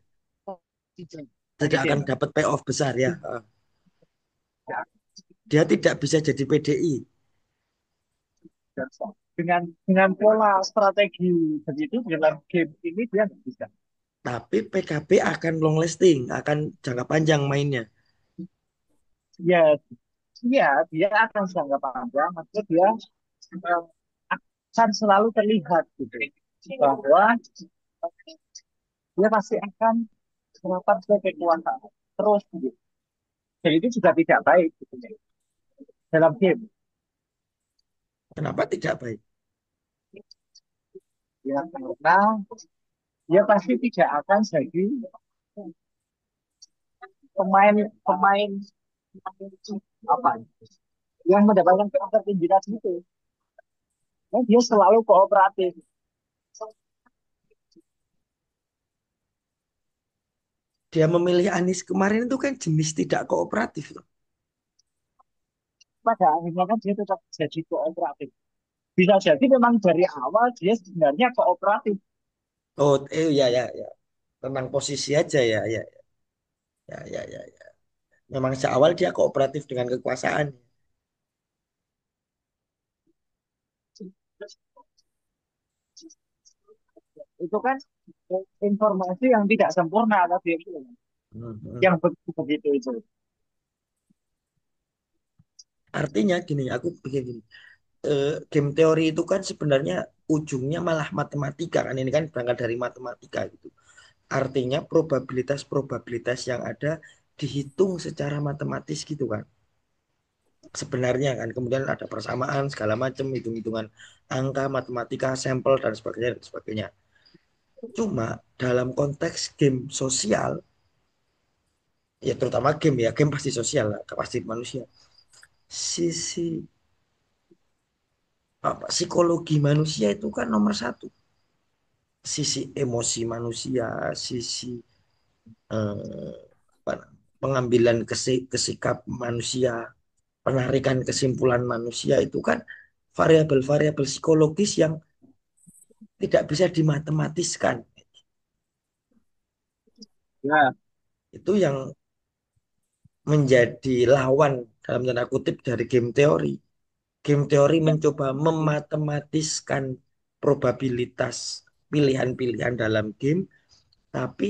dia
tidak akan
presiden.
dapat payoff besar ya.
Ya,
Dia tidak bisa jadi PDI,
dengan pola strategi begitu dalam game ini dia nggak bisa.
tapi PKB akan long lasting, akan jangka panjang mainnya.
Ya, ya dia akan jangka panjang, maksudnya dia eh, akan selalu terlihat gitu bahwa dia pasti akan melakukan kekuasaan terus gitu. Dan itu juga tidak baik gitu, dalam game.
Kenapa tidak baik?
Ya, karena dia pasti tidak akan jadi pemain apa yang mendapatkan ketertinggian itu. Dan dia selalu kooperatif.
Dia memilih Anies kemarin itu kan jenis tidak kooperatif loh.
Pada akhirnya kan dia tetap jadi kooperatif. Bisa jadi memang dari awal dia sebenarnya kooperatif.
Oh, ya ya ya. Tentang posisi aja ya ya ya ya ya. Ya. Memang seawal dia kooperatif dengan kekuasaan.
Itu kan informasi yang tidak sempurna tadi itu.
Hmm, hmm.
Yang begitu itu.
Artinya gini, aku pikir gini. Game teori itu kan sebenarnya ujungnya malah matematika kan ini kan berangkat dari matematika gitu. Artinya probabilitas-probabilitas yang ada dihitung secara matematis gitu kan. Sebenarnya kan kemudian ada persamaan segala macam hitung-hitungan angka matematika sampel dan sebagainya dan sebagainya. Cuma dalam konteks game sosial ya terutama game pasti sosial lah, pasti manusia. Sisi apa psikologi manusia itu kan nomor satu. Sisi emosi manusia, sisi eh, apa, pengambilan kesikap manusia, penarikan kesimpulan manusia itu kan variabel-variabel psikologis yang tidak bisa dimatematiskan.
Ya,
Itu yang menjadi lawan dalam tanda kutip dari game teori. Game teori mencoba mematematiskan probabilitas pilihan-pilihan dalam game, tapi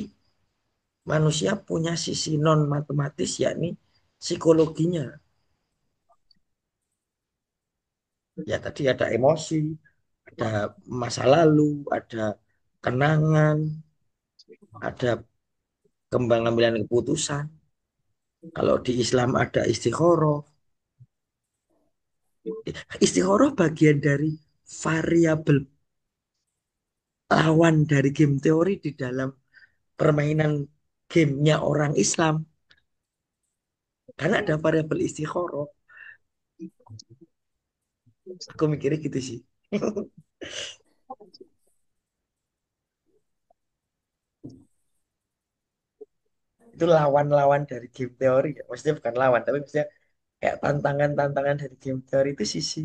manusia punya sisi non matematis yakni psikologinya. Ya tadi ada emosi, ada masa lalu, ada kenangan, ada pengambilan keputusan. Kalau di Islam ada istikharah. Istikharah bagian dari variabel lawan dari game teori di dalam permainan gamenya orang Islam. Karena ada variabel istikharah. Aku mikirnya gitu sih. Itu lawan-lawan dari game teori. Ya. Maksudnya bukan lawan, tapi maksudnya kayak tantangan-tantangan dari game teori itu sisi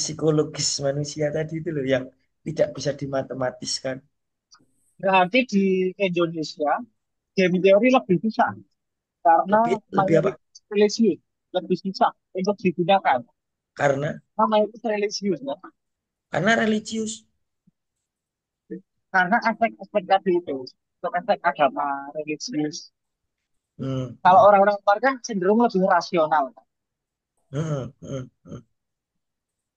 psikologis manusia tadi itu loh yang tidak bisa dimatematiskan.
berarti di Indonesia game teori lebih susah karena
Lebih lebih apa?
mayoritas religius lebih susah untuk digunakan.
Karena
Karena mayoritas religius ya.
karena religius.
Karena aspek-aspek tadi itu, untuk aspek agama, religius.
Hmm,
Kalau orang-orang luar kan cenderung lebih rasional.
hmm, hmm, hmm.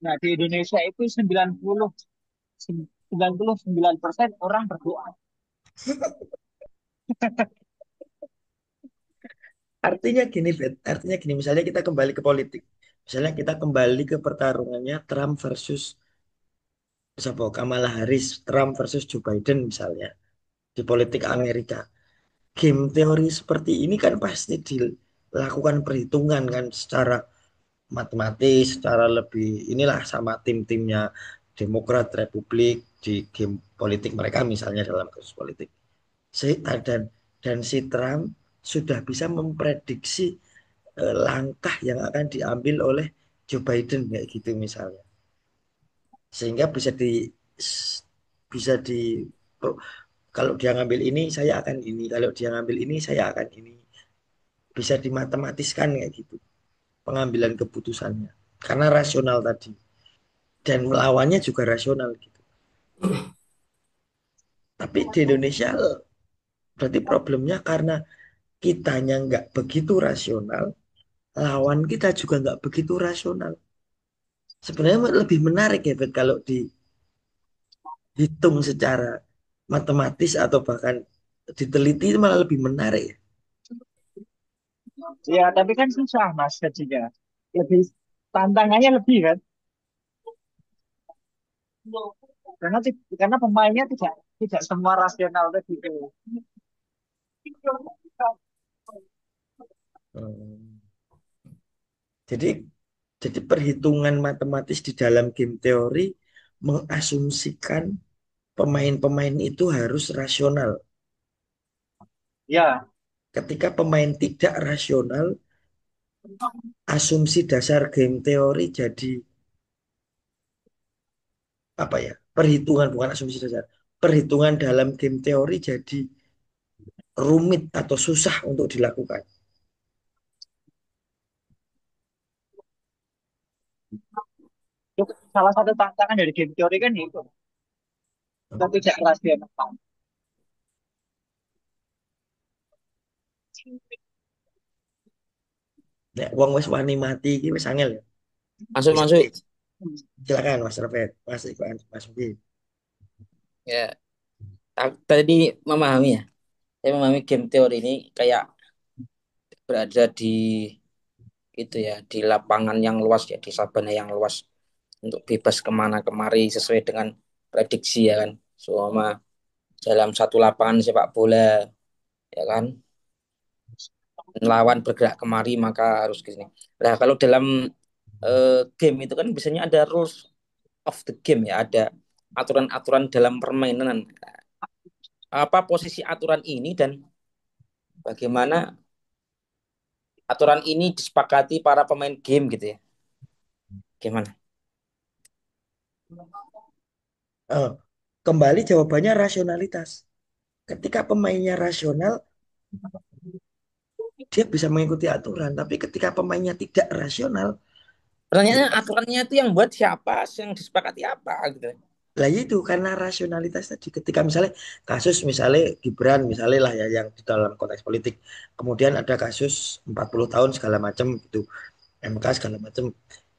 Nah, di Indonesia itu 99% orang berdoa.
Artinya gini, Bet. Artinya gini, misalnya kita kembali ke politik. Misalnya kita kembali ke pertarungannya Trump versus siapa? Kamala Harris, Trump versus Joe Biden misalnya di politik
Ya,
Amerika. game teori seperti ini kan pasti dilakukan perhitungan kan secara matematis, secara lebih inilah sama tim-timnya Demokrat, Republik di game politik mereka misalnya dalam kasus politik. Dan si Trump sudah bisa memprediksi langkah yang akan diambil oleh Joe Biden kayak gitu misalnya. Sehingga bisa di kalau dia ngambil ini saya akan ini, kalau dia ngambil ini saya akan ini. Bisa dimatematiskan kayak gitu pengambilan keputusannya. Karena rasional tadi dan melawannya juga rasional gitu. Tapi di Indonesia berarti problemnya karena kitanya nggak begitu rasional, lawan kita juga nggak begitu rasional. Sebenarnya lebih menarik ya Bet, kalau dihitung secara matematis atau bahkan diteliti itu malah lebih menarik ya.
Ya, tapi kan susah Mas jadinya. Lebih tantangannya lebih kan? Karena pemainnya tidak tidak semua rasional begitu.
Hmm. Jadi jadi perhitungan matematis di dalam game teori mengasumsikan pemain-pemain itu harus rasional.
Ya,
Ketika pemain tidak rasional, asumsi dasar game teori jadi apa ya? Perhitungan bukan asumsi dasar. Perhitungan dalam game teori jadi rumit atau susah untuk dilakukan.
itu salah satu tantangan dari game teori kan itu. Kita tidak rasional.
Nek wong wis wani mati iki wis angel ya.
Masuk
Wis
masuk.
silakan Mas Rafael, Mas Iqbal, Mas Ugi.
Ya, tadi memahami ya. Saya memahami game teori ini kayak berada di itu ya, di lapangan yang luas ya, di sabana yang luas untuk bebas kemana kemari sesuai dengan prediksi ya kan. Selama dalam satu lapangan sepak bola ya kan, lawan bergerak kemari maka harus ke sini. Nah, kalau dalam game itu kan biasanya ada rules of the game ya, ada aturan-aturan dalam permainan. Apa posisi aturan ini dan bagaimana aturan ini disepakati para pemain game gitu ya. Gimana?
Eh, kembali jawabannya rasionalitas. Ketika pemainnya rasional, dia bisa mengikuti aturan. Tapi ketika pemainnya tidak rasional,
Pertanyaannya aturannya itu yang buat siapa, yang disepakati apa gitu.
lah itu karena rasionalitas tadi. Ketika misalnya kasus misalnya Gibran misalnya lah ya yang di dalam konteks politik. Kemudian ada kasus 40 tahun segala macam itu MK segala macam.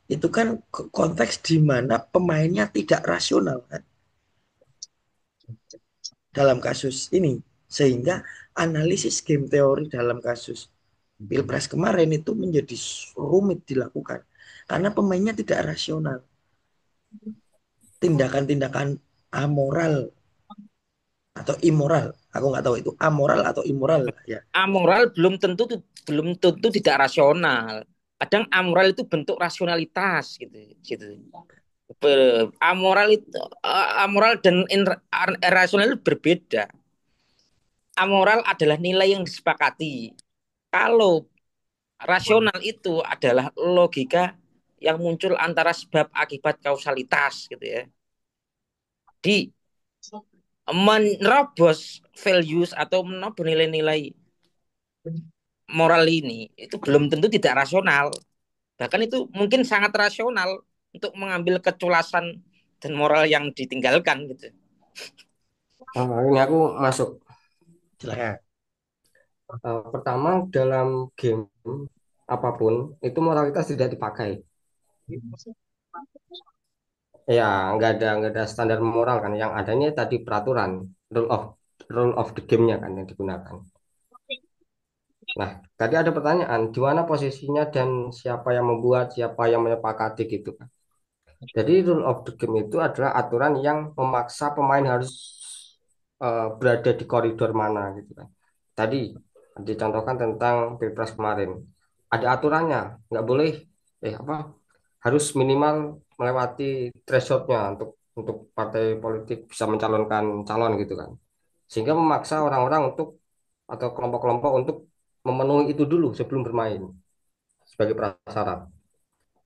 Itu kan konteks di mana pemainnya tidak rasional kan dalam kasus ini. Sehingga analisis game teori dalam kasus Pilpres kemarin itu menjadi rumit dilakukan karena pemainnya tidak rasional. Tindakan-tindakan amoral atau immoral. Aku nggak tahu itu amoral atau immoral ya.
Amoral belum tentu tidak rasional. Kadang amoral itu bentuk rasionalitas gitu, gitu. Amoral itu amoral dan irrasional itu berbeda. Amoral adalah nilai yang disepakati. Kalau rasional itu adalah logika yang muncul antara sebab akibat kausalitas gitu ya. Di menerobos values atau menerobos nilai-nilai moral ini itu belum tentu tidak rasional. Bahkan itu mungkin sangat rasional untuk mengambil keculasan dan moral yang ditinggalkan gitu.
Ini aku masuk.
Silakan.
Pertama, dalam game apapun itu moralitas tidak dipakai. Ya, nggak ada standar moral kan. Yang adanya tadi peraturan, rule of rule of the game-nya kan yang digunakan. Nah, tadi ada pertanyaan, di mana posisinya dan siapa yang membuat, siapa yang menyepakati gitu kan. Jadi rule of the game itu adalah aturan yang memaksa pemain harus berada di koridor mana gitu kan. tadi dicontohkan tentang Pilpres kemarin. Ada aturannya, nggak boleh apa harus minimal melewati thresholdnya untuk partai politik bisa mencalonkan calon gitu kan. Sehingga memaksa orang-orang untuk atau kelompok-kelompok untuk memenuhi itu dulu sebelum bermain sebagai prasyarat.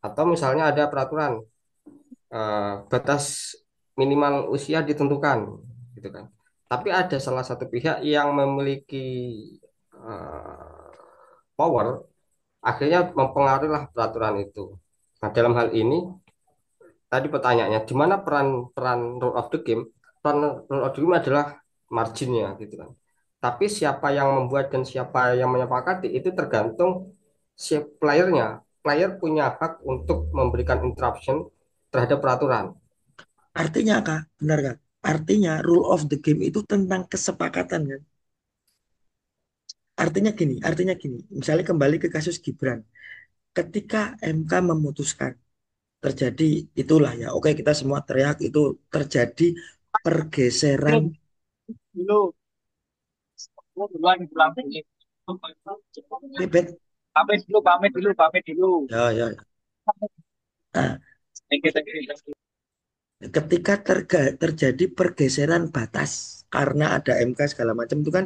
Atau misalnya ada peraturan batas minimal usia ditentukan gitu kan. Tapi ada salah satu pihak yang memiliki eh, power akhirnya mempengaruhi lah peraturan itu. Nah, dalam hal ini tadi pertanyaannya di mana peran peran rule of the game? Peran rule of the game adalah marginnya gitu kan. Tapi siapa yang membuat dan siapa yang menyepakati itu tergantung si playernya. Player punya hak untuk memberikan interruption terhadap peraturan.
Artinya Kak, benar Kak? Artinya rule of the game itu tentang kesepakatan kan? Artinya gini, misalnya kembali ke kasus Gibran. Ketika MK memutuskan terjadi itulah ya, oke kita semua teriak itu terjadi pergeseran
Belum dulu, lu duluan pulang dulu.
bebek.
Pamit dulu, pamit dulu.
Ya, ya. Nah,
Thank you, thank you, thank you.
ketika terjadi pergeseran batas karena ada MK segala macam itu kan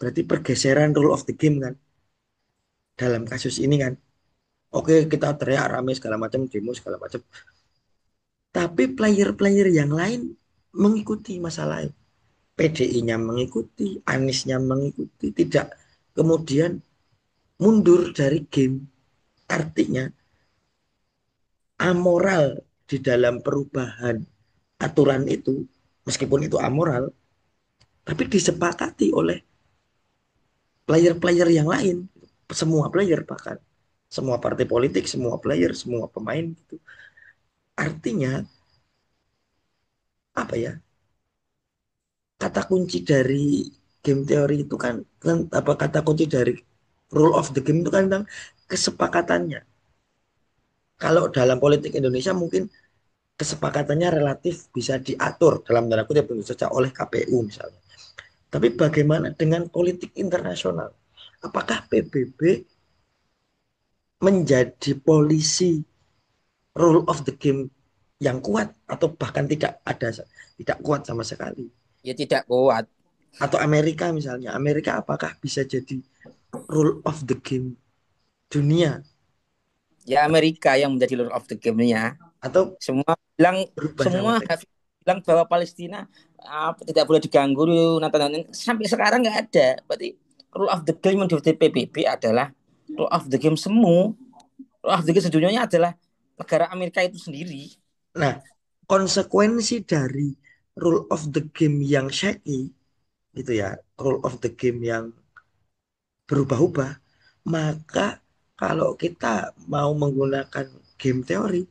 berarti pergeseran rule of the game kan dalam kasus ini kan. Oke, kita teriak rame segala macam, demo segala macam. Tapi player-player yang lain mengikuti masalahnya. PDI-nya mengikuti, Aniesnya mengikuti, tidak kemudian mundur dari game. Artinya amoral di dalam perubahan aturan itu, meskipun itu amoral, tapi disepakati oleh player-player yang lain, semua player bahkan, semua partai politik, semua player, semua pemain gitu. Artinya apa ya? Kata kunci dari game teori itu kan, apa kata kunci dari rule of the game itu kan tentang kesepakatannya. Kalau dalam politik Indonesia mungkin kesepakatannya relatif bisa diatur dalam tanda kutip tentu saja oleh KPU misalnya. Tapi bagaimana dengan politik internasional? Apakah PBB menjadi polisi rule of the game yang kuat atau bahkan tidak kuat sama sekali?
Ya tidak kuat.
Atau Amerika misalnya, Amerika apakah bisa jadi rule of the game dunia
Ya Amerika yang menjadi lord of the game-nya.
atau
Semua bilang
berubah sama
semua
sekali?
bilang bahwa Palestina tidak boleh diganggu dulu. Sampai sekarang nggak ada. Berarti rule of the game yang di PBB adalah rule of the game semu. Rule of the game sejujurnya adalah negara Amerika itu sendiri.
Nah, konsekuensi dari rule of the game yang shaky gitu ya, rule of the game yang berubah-ubah, maka kalau kita mau menggunakan game teori,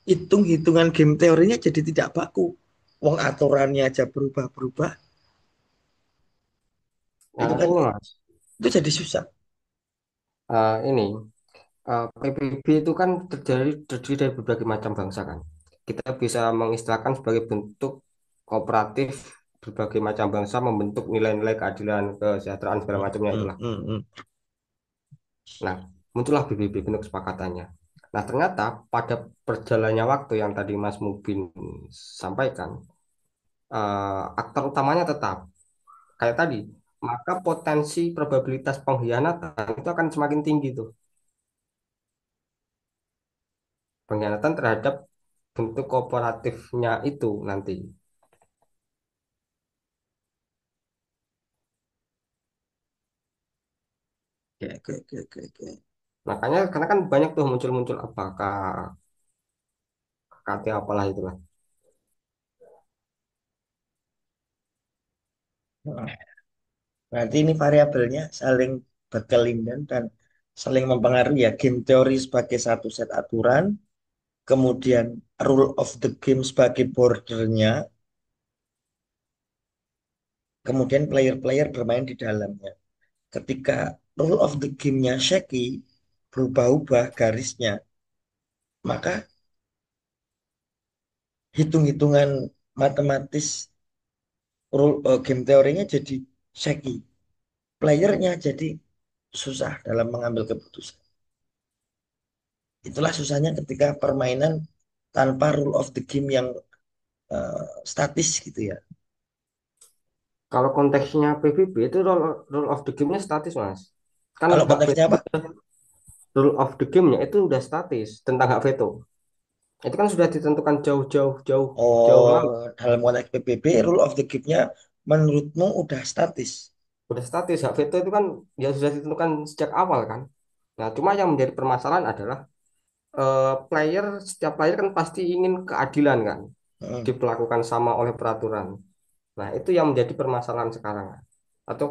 hitung-hitungan game teorinya jadi tidak baku. Wong aturannya aja berubah-berubah,
Nah,
itu kan
ini Mas,
itu jadi susah.
ini PBB itu kan terdiri dari berbagai macam bangsa kan. Kita bisa mengistilahkan sebagai bentuk kooperatif berbagai macam bangsa membentuk nilai-nilai keadilan, kesejahteraan segala macamnya
Hmm,
itulah.
hmm, hmm.
Nah, muncullah PBB bentuk kesepakatannya. Nah, ternyata pada perjalannya waktu yang tadi Mas Mubin sampaikan, aktor utamanya tetap kayak tadi, maka potensi probabilitas pengkhianatan itu akan semakin tinggi tuh. Pengkhianatan terhadap bentuk kooperatifnya itu nanti.
Oke, oke, oke, oke, oke.
Makanya karena kan banyak tuh muncul-muncul apa KT apalah itulah.
Berarti ini variabelnya saling berkelindan dan saling mempengaruhi ya. Game teori sebagai satu set aturan, kemudian rule of the game sebagai bordernya, kemudian player-player bermain di dalamnya. Ketika rule of the game-nya shaky, berubah-ubah garisnya, maka hitung-hitungan matematis game teorinya jadi shaky. Playernya jadi susah dalam mengambil keputusan. Itulah susahnya ketika permainan tanpa rule of the game yang statis gitu ya.
Kalau konteksnya PBB itu rule of the game-nya statis, Mas. Kan
Kalau
hak
konteksnya
veto,
apa?
rule of the game-nya itu udah statis tentang hak veto. Itu kan sudah ditentukan jauh-jauh jauh jauh
Oh,
lalu.
dalam konteks PBB, rule of the game-nya menurutmu udah statis.
Udah statis hak veto itu kan ya sudah ditentukan sejak awal kan. Nah, cuma yang menjadi permasalahan adalah setiap player kan pasti ingin keadilan kan,
Hmm.
diperlakukan sama oleh peraturan. Nah, itu yang menjadi permasalahan sekarang. Atau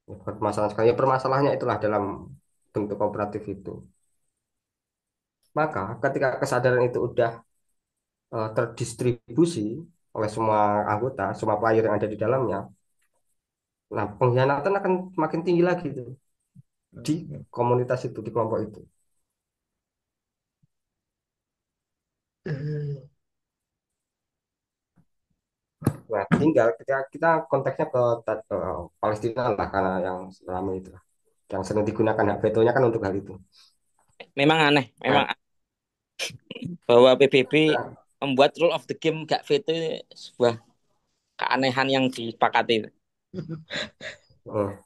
ya, bukan permasalahan sekarang, ya permasalahannya itulah dalam bentuk kooperatif itu. Maka ketika kesadaran itu udah terdistribusi oleh semua anggota, semua player yang ada di dalamnya, nah pengkhianatan akan makin tinggi lagi tuh di
Hmm.
komunitas itu, di kelompok itu.
Hmm.
Nah, tinggal kita konteksnya ke Palestina lah karena yang ramai itu lah. Yang sering digunakan hak vetonya kan untuk hal itu.
Memang aneh,
Nah,
memang bahwa PBB membuat rule of the game gak veto itu sebuah keanehan yang disepakati.
eh,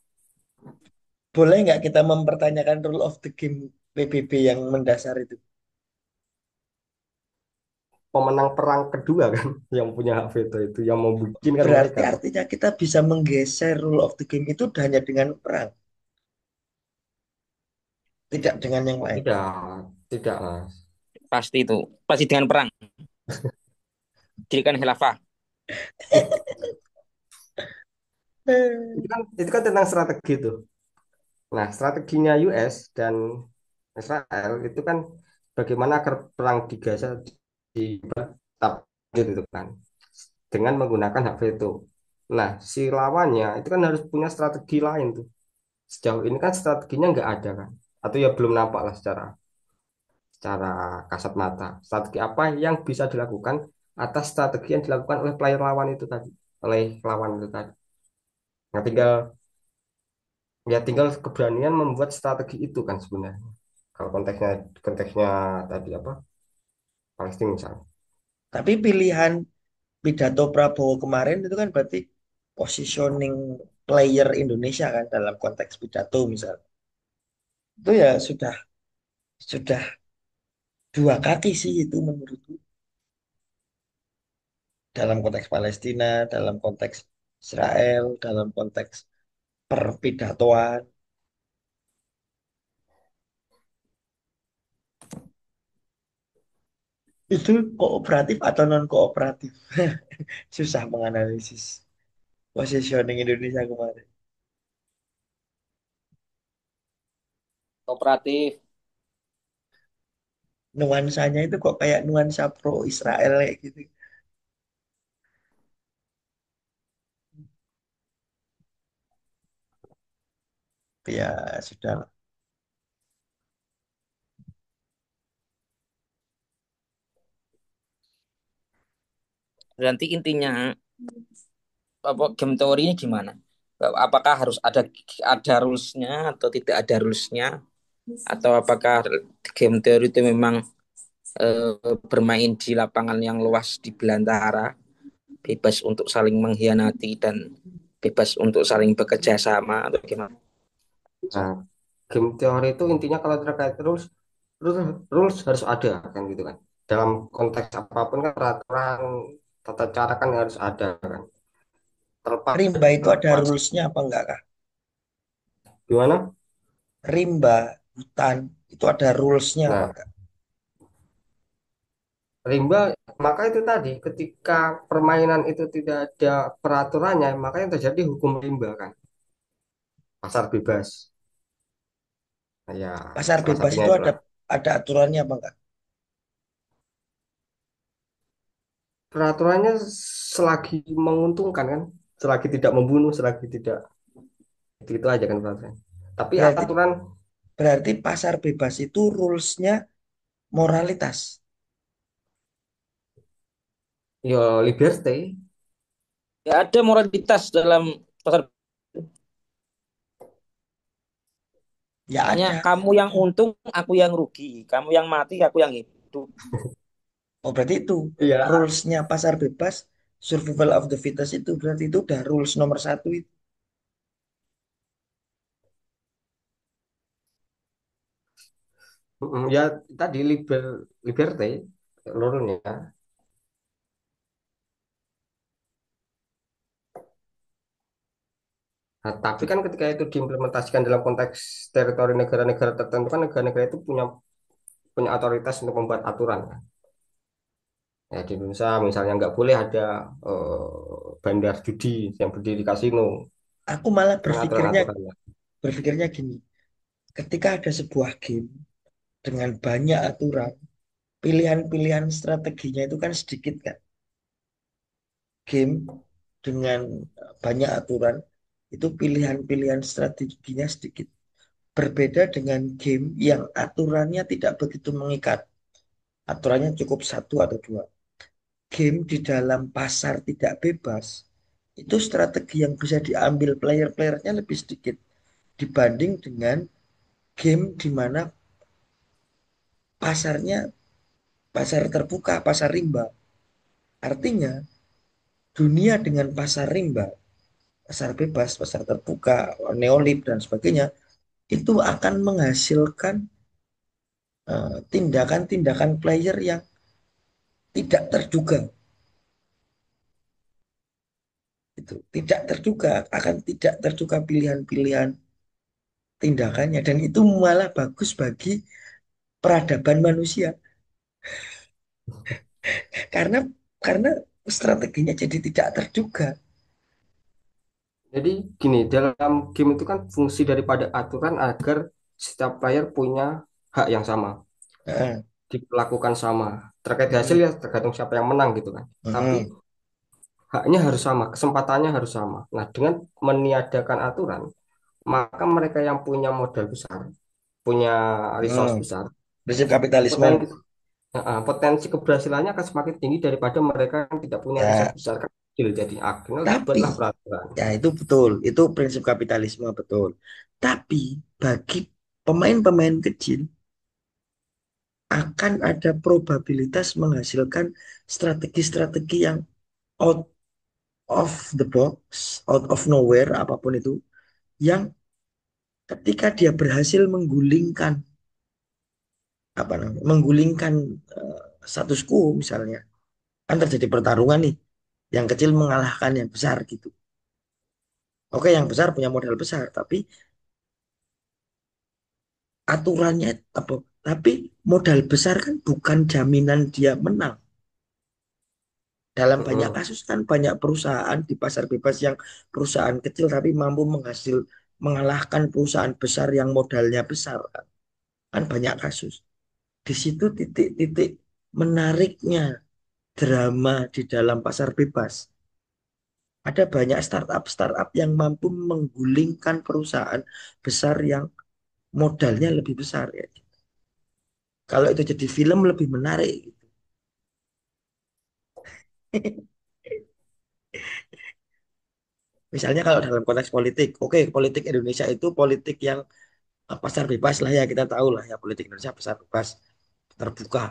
Boleh nggak kita mempertanyakan rule of the game PBB yang mendasar itu?
pemenang perang kedua kan yang punya hak veto itu yang mau bikin kan
Berarti
mereka.
artinya kita bisa menggeser rule of the game itu hanya dengan perang, tidak dengan yang lain.
Tidak, tidak mas.
Pasti itu, pasti dengan perang. Dirikan khilafah.
Itu kan tentang strategi itu. Nah, strateginya US dan Israel itu kan bagaimana agar perang di Gaza tetap lanjut itu kan dengan menggunakan hak veto. Nah, si lawannya itu kan harus punya strategi lain tuh. Sejauh ini kan strateginya nggak ada kan, atau ya belum nampak lah secara secara kasat mata. Strategi apa yang bisa dilakukan atas strategi yang dilakukan oleh player lawan itu tadi, oleh lawan itu tadi. Nah, tinggal keberanian membuat strategi itu kan sebenarnya. Kalau konteksnya tadi apa? Palestina misalnya.
Tapi pilihan pidato Prabowo kemarin itu kan berarti positioning player Indonesia kan dalam konteks pidato misalnya. Itu ya sudah dua kaki sih itu menurutku dalam konteks Palestina, dalam konteks Israel, dalam konteks perpidatoan. Itu kooperatif atau non kooperatif? Susah menganalisis positioning Indonesia kemarin.
Kooperatif.
Nuansanya itu kok kayak nuansa pro Israel kayak gitu. Ya sudah.
Nanti intinya apa game teori ini gimana? Apakah harus ada rulesnya atau tidak ada rulesnya? Atau apakah game teori itu memang bermain di lapangan yang luas di belantara, bebas untuk saling mengkhianati dan bebas untuk saling bekerja sama atau gimana?
Nah, game teori itu intinya kalau terkait rules, rules harus ada kan gitu kan. Dalam konteks apapun kan peraturan tata cara kan harus ada kan. Terlepas
Rimba itu ada
terlepas
rulesnya apa enggak kah?
gimana?
Rimba, hutan, itu ada rulesnya apa
Nah,
enggak?
rimba maka itu tadi ketika permainan itu tidak ada peraturannya, maka yang terjadi hukum rimba kan. Pasar bebas. Nah, ya,
Pasar
salah
bebas
satunya
itu
itulah.
ada aturannya apa enggak?
Peraturannya selagi menguntungkan kan, selagi tidak membunuh, selagi tidak itu aja kan peraturan. Tapi
Berarti
aturan
berarti pasar bebas itu rulesnya moralitas.
ya liberty,
Ya ada moralitas dalam pasar
Ya
Makanya
ada.
kamu yang untung, aku yang rugi. Kamu yang mati, aku yang hidup.
Oh berarti itu
Iya.
rules-nya pasar bebas, survival of the fittest itu berarti itu udah rules nomor satu itu.
Ya tadi liberté lurusnya. Nah, tapi kan ketika itu diimplementasikan dalam konteks teritori negara-negara tertentu kan negara-negara itu punya punya otoritas untuk membuat aturan. Ya, di Indonesia misalnya nggak boleh ada bandar judi yang berdiri di kasino,
Aku malah
kan aturan-aturannya.
berpikirnya gini, ketika ada sebuah game dengan banyak aturan, pilihan-pilihan strateginya itu kan sedikit kan. Game dengan banyak aturan itu pilihan-pilihan strateginya sedikit. Berbeda dengan game yang aturannya tidak begitu mengikat. Aturannya cukup satu atau dua. Game di dalam pasar tidak bebas, itu strategi yang bisa diambil player-playernya lebih sedikit dibanding dengan game di mana pasarnya pasar terbuka, pasar rimba. Artinya, dunia dengan pasar rimba, pasar bebas, pasar terbuka, neolib dan sebagainya, itu akan menghasilkan tindakan-tindakan player yang tidak terduga. Itu tidak terduga, akan tidak terduga pilihan-pilihan tindakannya dan itu malah bagus bagi peradaban manusia karena karena strateginya jadi tidak terduga.
Jadi gini, dalam game itu kan fungsi daripada aturan agar setiap player punya hak yang sama,
Heeh,
diperlakukan sama. Terkait hasil
heeh,
ya tergantung siapa yang menang gitu kan. Tapi
heeh,
haknya harus sama, kesempatannya harus sama. Nah, dengan meniadakan aturan, maka mereka yang punya modal besar, punya
heeh.
resource besar,
Prinsip kapitalisme
potensi potensi keberhasilannya akan semakin tinggi daripada mereka yang tidak punya resource
ya,
besar kan kecil. Jadi akhirnya
tapi
dibuatlah peraturan.
ya itu betul, itu prinsip kapitalisme betul. Tapi bagi pemain-pemain kecil akan ada probabilitas menghasilkan strategi-strategi yang out of the box, out of nowhere, apapun itu, yang ketika dia berhasil menggulingkan apa namanya, menggulingkan eh, status quo misalnya, kan terjadi pertarungan nih, yang kecil mengalahkan yang besar gitu. Oke, yang besar punya modal besar, tapi aturannya apa? Tapi modal besar kan bukan jaminan dia menang. Dalam banyak
Mm-mm.
kasus kan banyak perusahaan di pasar bebas yang perusahaan kecil tapi mampu mengalahkan perusahaan besar yang modalnya besar kan. Kan banyak kasus. Di situ titik-titik menariknya drama di dalam pasar bebas. Ada banyak startup-startup yang mampu menggulingkan perusahaan besar yang modalnya lebih besar ya. Kalau itu jadi film lebih menarik. Misalnya kalau dalam konteks politik, oke, politik Indonesia itu politik yang pasar bebas lah ya, kita tahu lah ya politik Indonesia pasar bebas terbuka.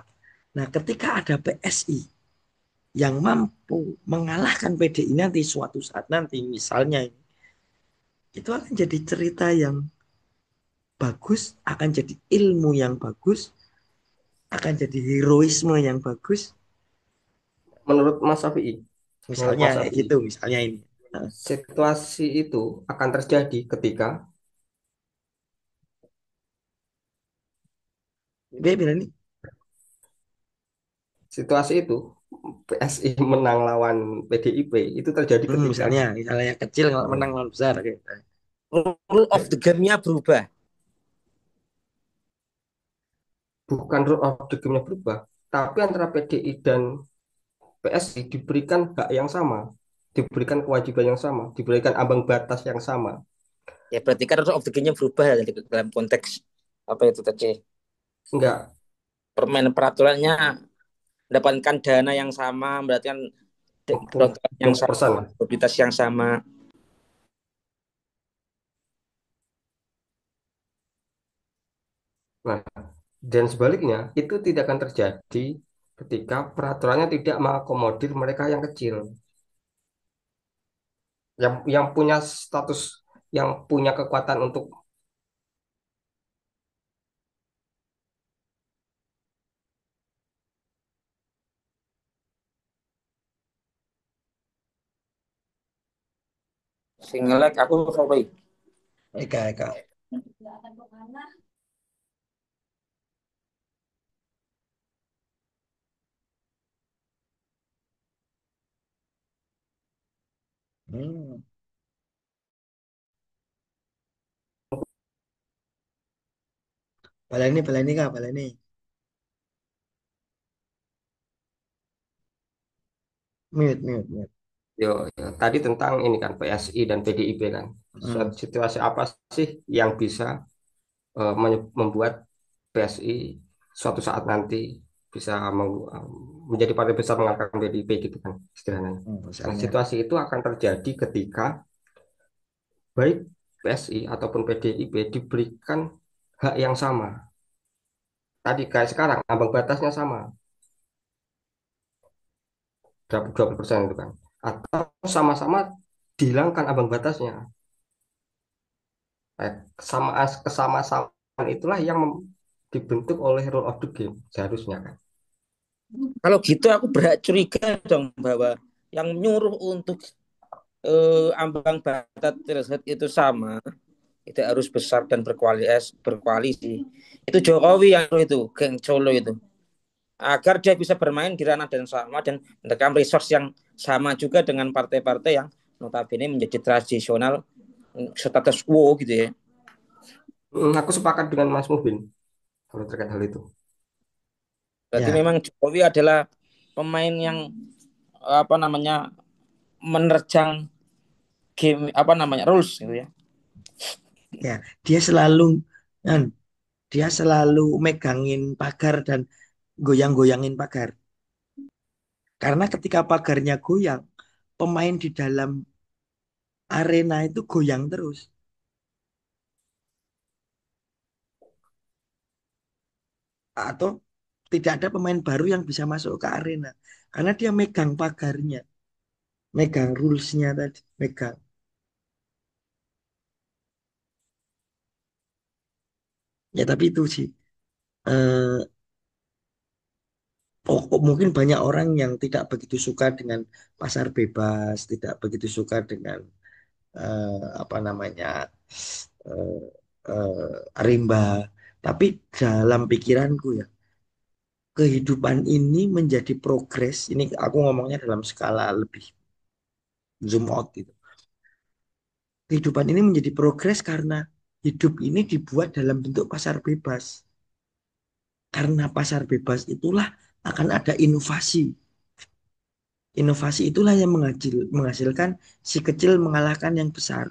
Nah, ketika ada PSI yang mampu mengalahkan PDI nanti suatu saat nanti misalnya itu akan jadi cerita yang bagus, akan jadi ilmu yang bagus, akan jadi heroisme yang bagus.
Menurut Mas Syafi'i, menurut
Misalnya
Mas
kayak
Syafi'i,
gitu, misalnya ini. Nah,
situasi itu akan terjadi ketika
biar nih,
situasi itu PSI menang lawan PDIP itu terjadi ketika
misalnya yang kecil kalau menang
eh,
lawan besar gitu.
Rule of the game-nya berubah.
bukan rule of the game-nya berubah, tapi antara PDI dan PSI diberikan hak yang sama, diberikan kewajiban yang sama, diberikan ambang batas yang sama.
Ya berarti kan rule of the game-nya berubah ya, dalam konteks apa itu tadi?
Enggak,
Permain peraturannya mendapatkan dana yang sama, berarti kan keuntungan yang sama,
20%.
probabilitas yang sama.
Nah, dan sebaliknya itu tidak akan terjadi ketika peraturannya tidak mengakomodir mereka yang kecil, yang punya status, yang punya kekuatan untuk
Sing nge-lag aku sorry.
Eka, Eka. Hmm. Baleni kak, baleni. Mute, mute, mute.
yo, yo, tadi tentang ini kan PSI dan PDIP kan.
Hmm.
Suatu situasi apa sih yang bisa membuat PSI suatu saat nanti bisa menjadi partai besar mengalahkan PDIP gitu kan istilahnya. Nah,
Misalnya,
situasi itu akan terjadi ketika baik PSI ataupun PDIP diberikan hak yang sama. Tadi kayak sekarang ambang batasnya sama, 20% itu kan. Atau sama-sama dihilangkan ambang batasnya. Eh, kesamaan itulah yang dibentuk oleh rule of the game seharusnya kan.
Kalau gitu aku berhak curiga dong bahwa yang nyuruh untuk ambang batas threshold itu sama, tidak harus besar dan berkoalisi. Itu Jokowi yang itu, geng Solo itu. Agar dia bisa bermain di ranah dan sama dan mendekam resource yang sama juga dengan partai-partai yang notabene menjadi tradisional status quo gitu ya.
Aku sepakat dengan Mas Mubin kalau terkait hal itu.
Berarti
ya,
memang Jokowi adalah pemain yang apa namanya menerjang game apa namanya rules gitu ya.
ya. Dia selalu, kan, dia selalu megangin pagar dan goyang-goyangin pagar. Karena ketika pagarnya goyang, pemain di dalam arena itu goyang terus. Atau tidak ada pemain baru yang bisa masuk ke arena. Karena dia megang pagarnya, megang rulesnya tadi, megang. Ya tapi itu sih. Eh, Mungkin banyak orang yang tidak begitu suka dengan pasar bebas, tidak begitu suka dengan apa namanya eh, rimba. Tapi dalam pikiranku ya, kehidupan ini menjadi progres. Ini aku ngomongnya dalam skala lebih zoom out gitu. Kehidupan ini menjadi progres karena hidup ini dibuat dalam bentuk pasar bebas. Karena pasar bebas itulah akan ada inovasi. Inovasi itulah yang menghasilkan si kecil mengalahkan yang besar.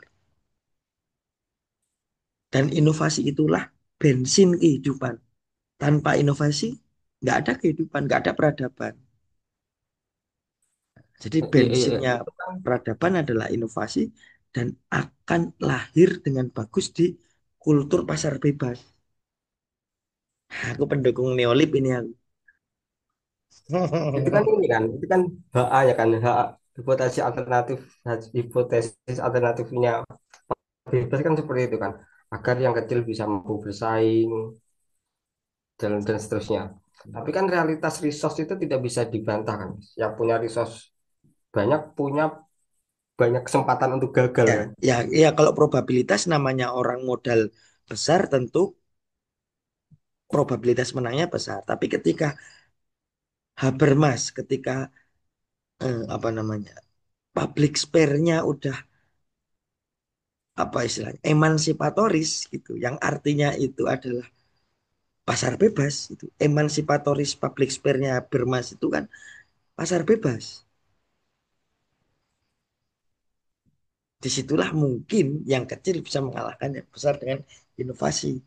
Dan inovasi itulah bensin kehidupan. Tanpa inovasi, nggak ada kehidupan, nggak ada peradaban. Jadi
Iya, iya, iya.
bensinnya
Itu kan
peradaban adalah inovasi dan akan lahir dengan bagus di kultur pasar bebas. Aku pendukung neolib ini aku.
itu kan HA ya kan, hak hipotesis alternatif, hipotesis alternatifnya bebas kan seperti itu kan, agar yang kecil bisa mampu bersaing dan seterusnya. Tapi kan realitas resource itu tidak bisa dibantah kan. Yang punya resource banyak punya banyak kesempatan untuk gagal
Ya,
kan.
ya, kalau probabilitas namanya orang modal besar tentu probabilitas menangnya besar. Tapi ketika Habermas, ketika apa namanya public spare-nya udah apa istilahnya emansipatoris gitu, yang artinya itu adalah pasar bebas itu. Emansipatoris public spare-nya Habermas itu kan pasar bebas. Disitulah mungkin yang kecil bisa mengalahkan yang besar dengan inovasi.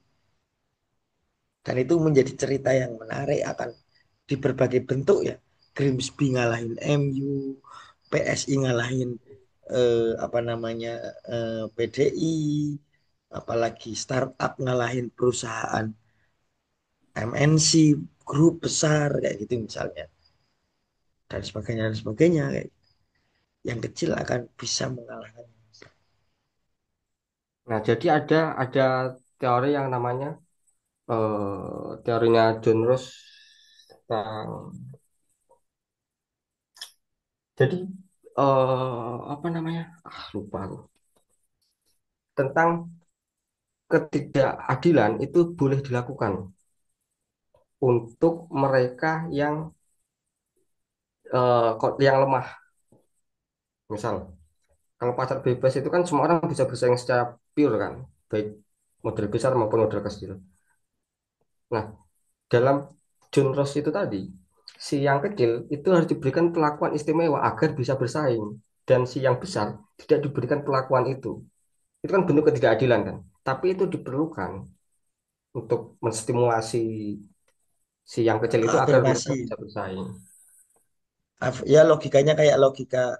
Dan itu menjadi cerita yang menarik akan di berbagai bentuk ya. Grimsby ngalahin MU, PSI ngalahin apa namanya PDI, apalagi startup ngalahin perusahaan MNC, grup besar kayak gitu misalnya, dan sebagainya kayak gitu. Yang kecil akan bisa mengalahkan.
Nah, jadi ada teori yang namanya teorinya John Rawls tentang jadi apa namanya? Lupa aku. Tentang ketidakadilan itu boleh dilakukan untuk mereka yang lemah. Misal, kalau pasar bebas itu kan semua orang bisa bersaing secara pure kan, baik model besar maupun model kecil. Nah, dalam John Ross itu tadi, si yang kecil itu harus diberikan perlakuan istimewa agar bisa bersaing, dan si yang besar tidak diberikan perlakuan itu. Itu kan bentuk ketidakadilan kan. Tapi itu diperlukan untuk menstimulasi si yang kecil itu agar mereka
Afirmasi.
bisa bersaing.
Ya logikanya kayak logika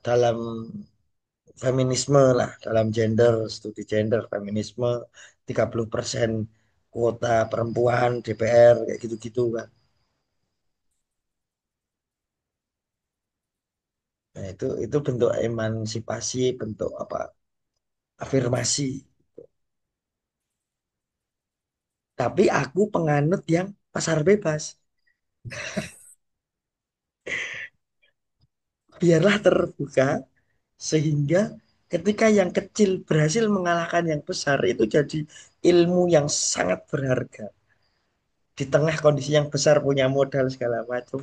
dalam feminisme lah, dalam gender, studi gender, feminisme 30% kuota perempuan DPR kayak gitu-gitu kan. Nah, itu bentuk emansipasi, bentuk apa? Afirmasi. Tapi aku penganut yang pasar bebas. Biarlah terbuka sehingga ketika yang kecil berhasil mengalahkan yang besar itu jadi ilmu yang sangat berharga. Di tengah kondisi yang besar punya modal segala macam.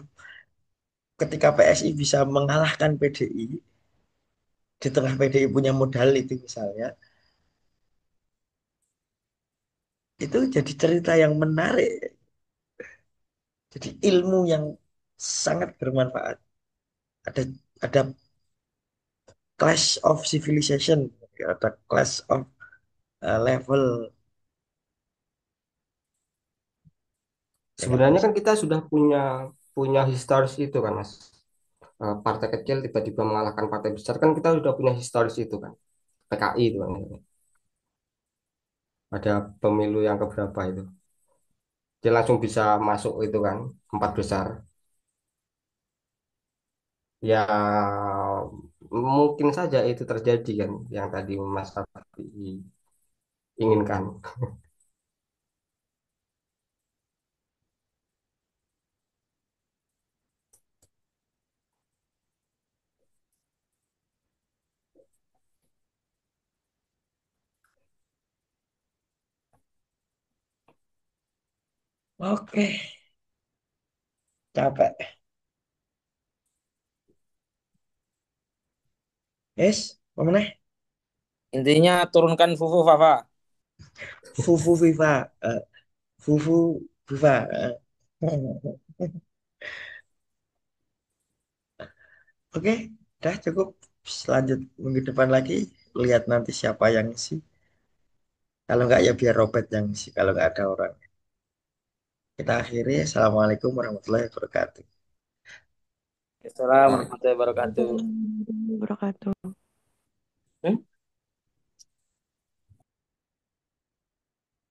Ketika PSI bisa mengalahkan PDI, di tengah PDI punya modal itu misalnya, itu jadi cerita yang menarik. Jadi ilmu yang sangat bermanfaat. Ada ada clash of civilization, ada clash of level ya kan
Sebenarnya
Mas.
kan kita sudah punya punya historis itu kan Mas. Partai kecil tiba-tiba mengalahkan partai besar kan kita sudah punya historis itu kan. PKI itu kan. Ada pemilu yang keberapa itu. Dia langsung bisa masuk itu kan, empat besar. Ya mungkin saja itu terjadi kan yang tadi Mas Rafi inginkan.
Oke, capek. Yes, apa meneh?
Intinya turunkan Fufu Fafa.
Fufu Viva, Fufu Viva. Oke, udah cukup. Selanjut minggu depan lagi, lihat nanti siapa yang isi. Kalau nggak ya biar Robert yang isi. Kalau nggak ada orang. Kita akhiri. Assalamualaikum warahmatullahi wabarakatuh.
Assalamualaikum
Waalaikumsalam.
warahmatullahi wabarakatuh.
Wabarakatuh.